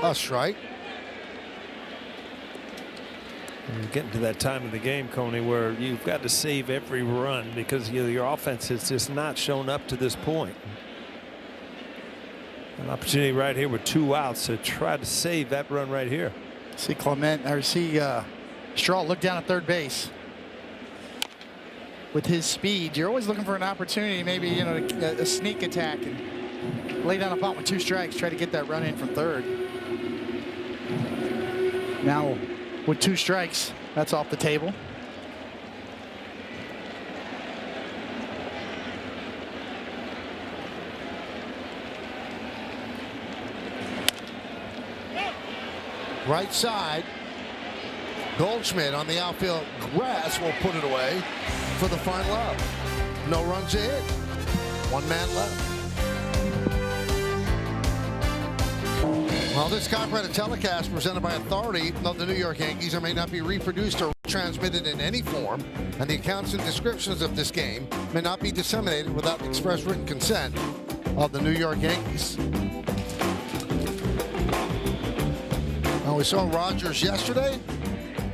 A strike. You're getting to that time of the game, Coney, where you've got to save every run because your offense has just not shown up to this point. An opportunity right here with 2 outs to try to save that run right here. See Clement, or see Straw look down at 3rd base. With his speed, you're always looking for an opportunity, maybe a sneak attack, and lay down a bunt with 2 strikes, try to get that run in from third. Now, with 2 strikes, that's off the table. Right side. Goldschmidt on the outfield grass will put it away for the final out. No runs ahead. 1 man left. Well, this copyrighted telecast presented by authority of the New York Yankees may not be reproduced or transmitted in any form, and the accounts and descriptions of this game may not be disseminated without the express written consent of the New York Yankees. Now, we saw Rogers yesterday.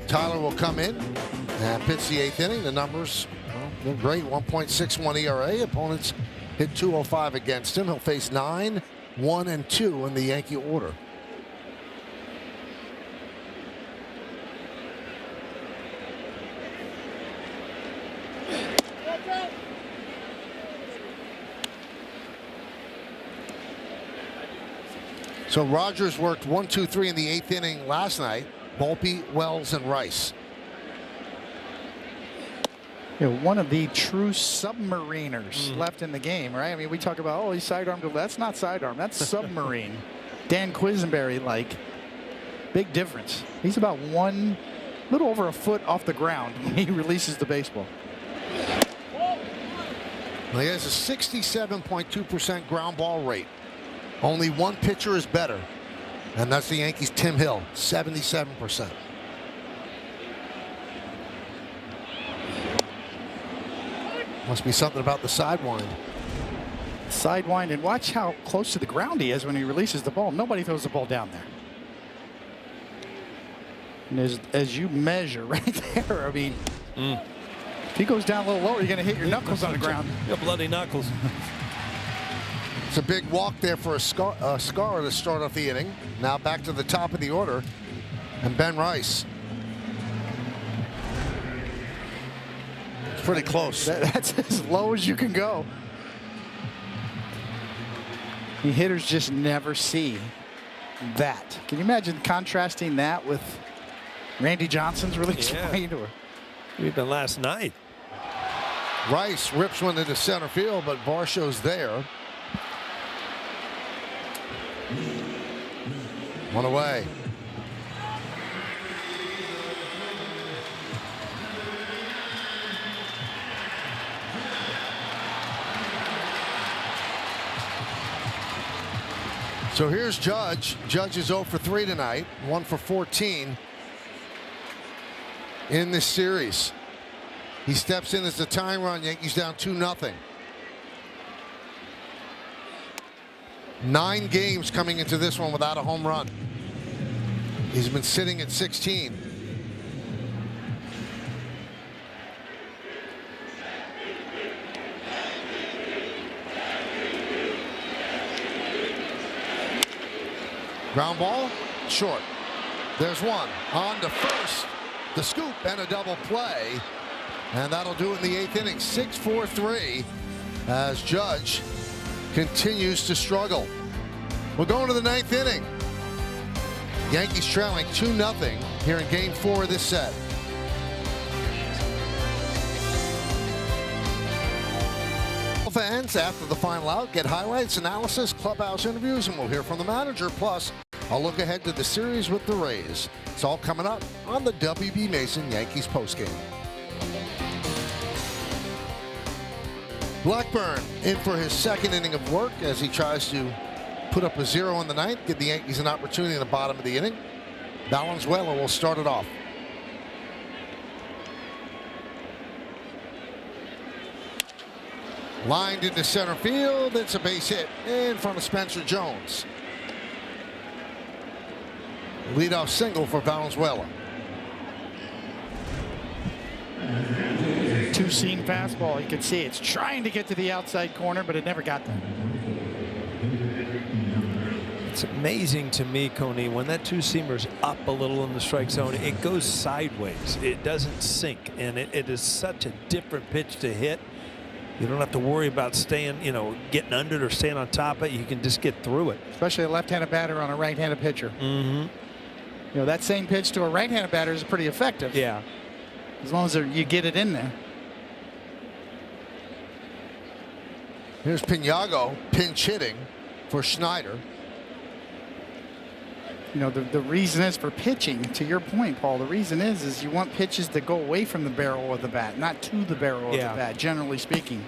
Tyler will come in and pitch the 8th inning. The numbers, well, they're great. 1.61 ERA. Opponents hit .205 against him. He'll face 9, 1, and 2 in the Yankee order. So Rogers worked 1, 2, 3 in the 8th inning last night. Volpe, Wells, and Rice. You know, one of the true submariners left in the game, right? I mean, we talk about, oh, he's sidearm. That's not sidearm. That's submarine. Dan Quisenberry-like. Big difference. He's about little over a foot off the ground when he releases the baseball. Well, he has a 67.2% ground ball rate. Only one pitcher is better, and that's the Yankees' Tim Hill, 77%. Must be something about the sidewind. Sidewind, and watch how close to the ground he is when he releases the ball. Nobody throws the ball down there. And as you measure right there, I mean, if he goes down a little lower, you're going to hit your knuckles on the ground. Your bloody knuckles. It's a big walk there for Scar to start off the inning. Now back to the top of the order, and Ben Rice. It's pretty close. That's as low as you can go. The hitters just never see that. Can you imagine contrasting that with Randy Johnson's release point? Or Even last night. Rice rips one into center field, but Varsho's there. One away. So here's Judge. Judge is 0 for 3 tonight, 1 for 14 in this series. He steps in as the tying run. Yankees down 2-0. 9 games coming into this one without a home run. He's been sitting at 16. Ground ball, short. There's one. On to first. The scoop and a double play. And that'll do it in the 8th inning. 6-4-3 as Judge continues to struggle. We're going to the 9th inning. Yankees trailing 2-0 here in Game 4 of this set. Fans, after the final out, get highlights, analysis, clubhouse interviews, and we'll hear from the manager. Plus, a look ahead to the series with the Rays. It's all coming up on the W.B. Mason Yankees postgame. Blackburn in for his 2nd inning of work as he tries to put up a 0 in the 9th, give the Yankees an opportunity in the bottom of the inning. Valenzuela will start it off. Lined into center field. It's a base hit in front of Spencer Jones. Leadoff single for Valenzuela. Two-seam fastball. You can see it's trying to get to the outside corner, but it never got there. It's amazing to me, Coney, when that two-seamer's up a little in the strike zone, it goes sideways. It doesn't sink, and it is such a different pitch to hit. You don't have to worry about staying, getting under it or staying on top of it. You can just get through it. Especially a left-handed batter on a right-handed pitcher. That same pitch to a right-handed batter is pretty effective. Yeah. As long as you get it in there. Here's Pinago pinch hitting for Schneider. The reason is for pitching, to your point, Paul, the reason is you want pitches that go away from the barrel of the bat, not to the barrel of the bat, generally speaking.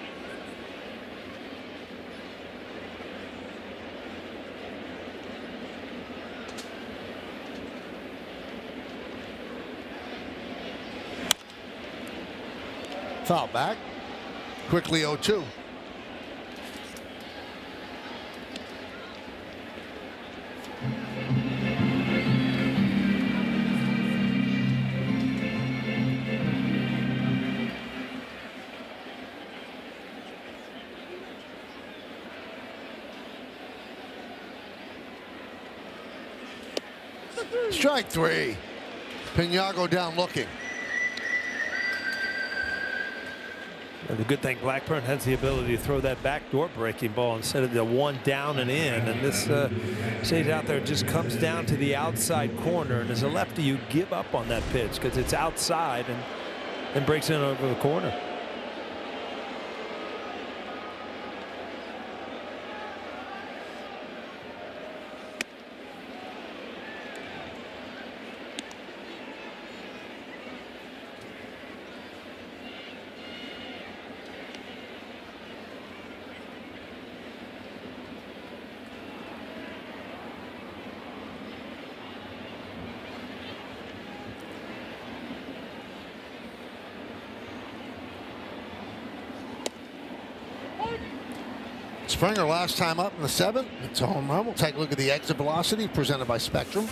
Foul back. Quickly 0-2. Strike 3. Pinago down looking. And the good thing, Blackburn has the ability to throw that backdoor breaking ball instead of the one down and in. And this stage out there just comes down to the outside corner. And as a lefty, you give up on that pitch because it's outside and breaks in over the corner. Springer last time up in the 7th. It's a home run. We'll take a look at the exit velocity presented by Spectrum.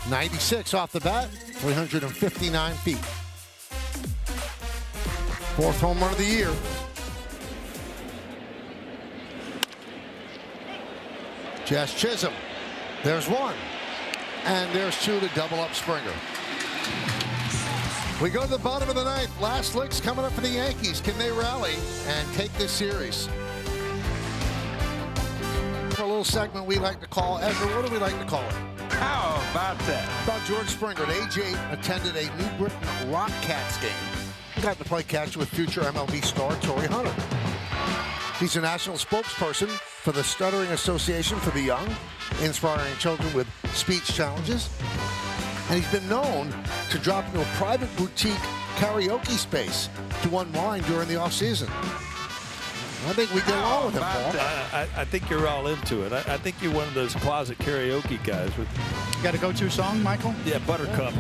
96 off the bat, 359 feet. 4th home run of the year. Jazz Chisholm. There's one. And there's two to double up Springer. We go to the bottom of the 9th. Last licks coming up for the Yankees. Can they rally and take this series? A little segment we like to call, Ezra, what do we like to call it? How about that? About George Springer at age 8 attended a New Britain Rock Cats game. He got to play catch with future MLB star Torrey Hunter. He's a national spokesperson for the Stuttering Association for the Young, inspiring children with speech challenges. And he's been known to drop into a private boutique karaoke space to unwind during the off-season. I think we get along with him, Paul. I think you're all into it. I think you're one of those closet karaoke guys. Got a go-to song, Michael? Yeah, Buttercup.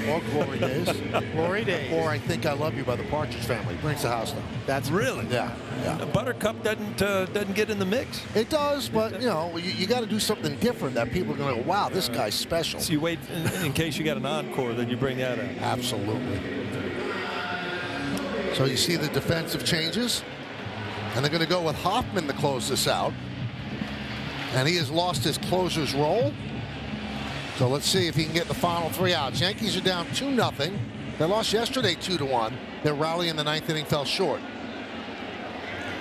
Or Glory Days. Glory Days. Or I Think I Love You by the Partridge Family. Brings the house down. That's really? Yeah. Buttercup doesn't get in the mix. It does, but you got to do something different that people are going to go, wow, this guy's special. So you wait in case you got an encore, then you bring that up. Absolutely. So you see the defensive changes. And they're going to go with Hoffman to close this out. And he has lost his closer's role. So let's see if he can get the final 3 outs. Yankees are down 2-0. They lost yesterday 2-1. Their rally in the 9th inning fell short.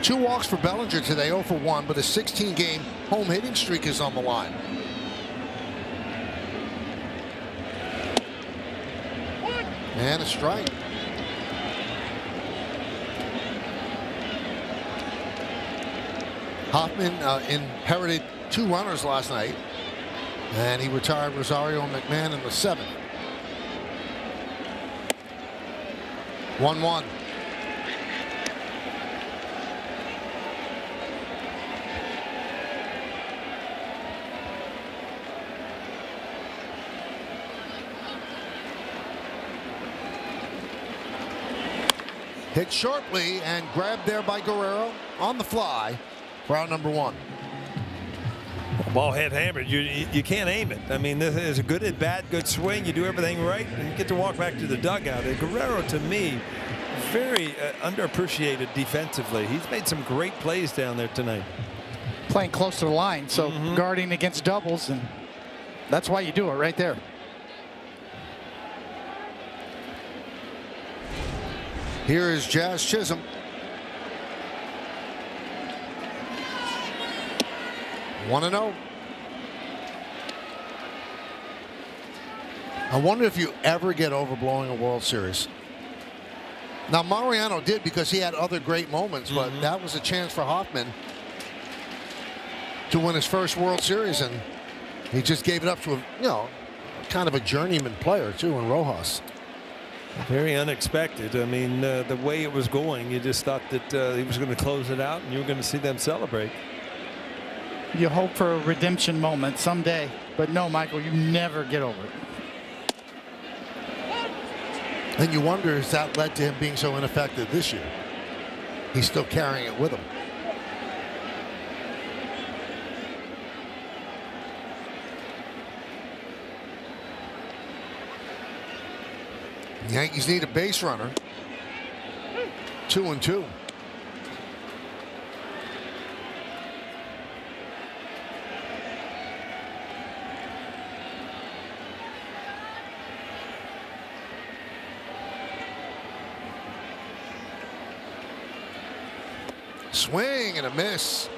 2 walks for Bellinger today, 0 for 1, but a 16-game home hitting streak is on the line. And a strike. Hoffman inherited 2 runners last night, and he retired Rosario McMahon in the 7th. 1-1. Hit sharply and grabbed there by Guerrero on the fly. For out number 1. Ball head hammered. You can't aim it. I mean, this is a good at bat, good swing. You do everything right, and you get to walk back to the dugout. And Guerrero, to me, very underappreciated defensively. He's made some great plays down there tonight. Playing close to the line, so guarding against doubles, and that's why you do it right there. Here is Jazz Chisholm. 1-0. I wonder if you ever get over blowing a World Series. Now, Mariano did because he had other great moments, but that was a chance for Hoffman to win his first World Series, and he just gave it up to kind of a journeyman player too in Rojas. Very unexpected. I mean, the way it was going, you just thought that he was going to close it out and you were going to see them celebrate. You hope for a redemption moment someday, but no, Michael, you never get over it. And you wonder if that led to him being so ineffective this year. He's still carrying it with him. The Yankees need a base runner. 2-2. Swing and a miss.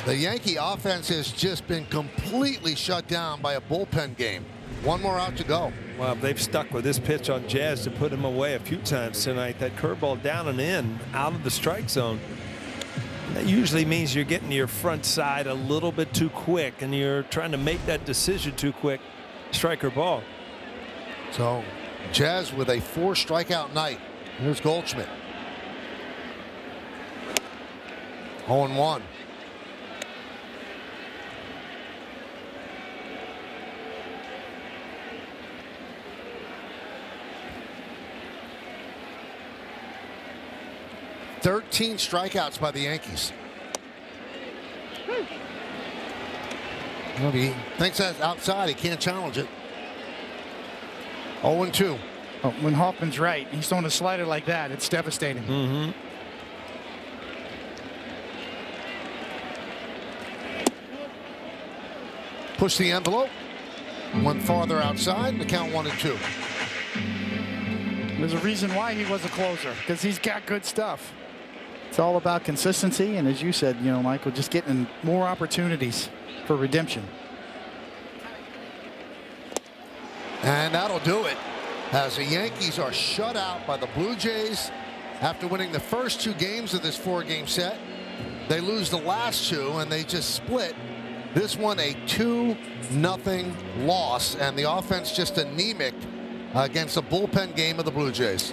The Yankee offense has just been completely shut down by a bullpen game. One more out to go. Well, they've stuck with this pitch on Jazz to put him away a few times tonight. That curveball down and in, out of the strike zone. That usually means you're getting to your front side a little bit too quick, and you're trying to make that decision too quick. Strike or ball. So Jazz with a 4-strikeout night. Here's Goldschmidt. 0-1. Thirteen strikeouts by the Yankees. He thinks that's outside. He can't challenge it. 0-2. Oh, when Hoffman's right, he's throwing a slider like that, it's devastating. Push the envelope. Went farther outside. The count 1-2. There's a reason why he was a closer, because he's got good stuff. It's all about consistency, and as you said, Michael, just getting more opportunities for redemption. And that'll do it, as the Yankees are shut out by the Blue Jays after winning the first 2 games of this 4-game set. They lose the last 2, and they just split. This one a 2-0 loss, and the offense just anemic against the bullpen game of the Blue Jays.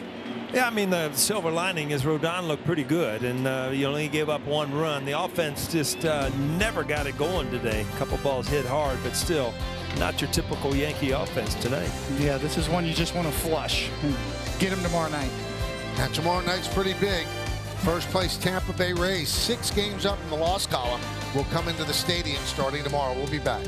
Yeah, I mean, the silver lining is Rodon looked pretty good, and you only gave up 1 run. The offense just never got it going today. A couple balls hit hard, but still not your typical Yankee offense tonight. Yeah, this is one you just want to flush and get him tomorrow night. And tomorrow night's pretty big. First place Tampa Bay Rays, 6 games up in the loss column, will come into the stadium starting tomorrow. We'll be back.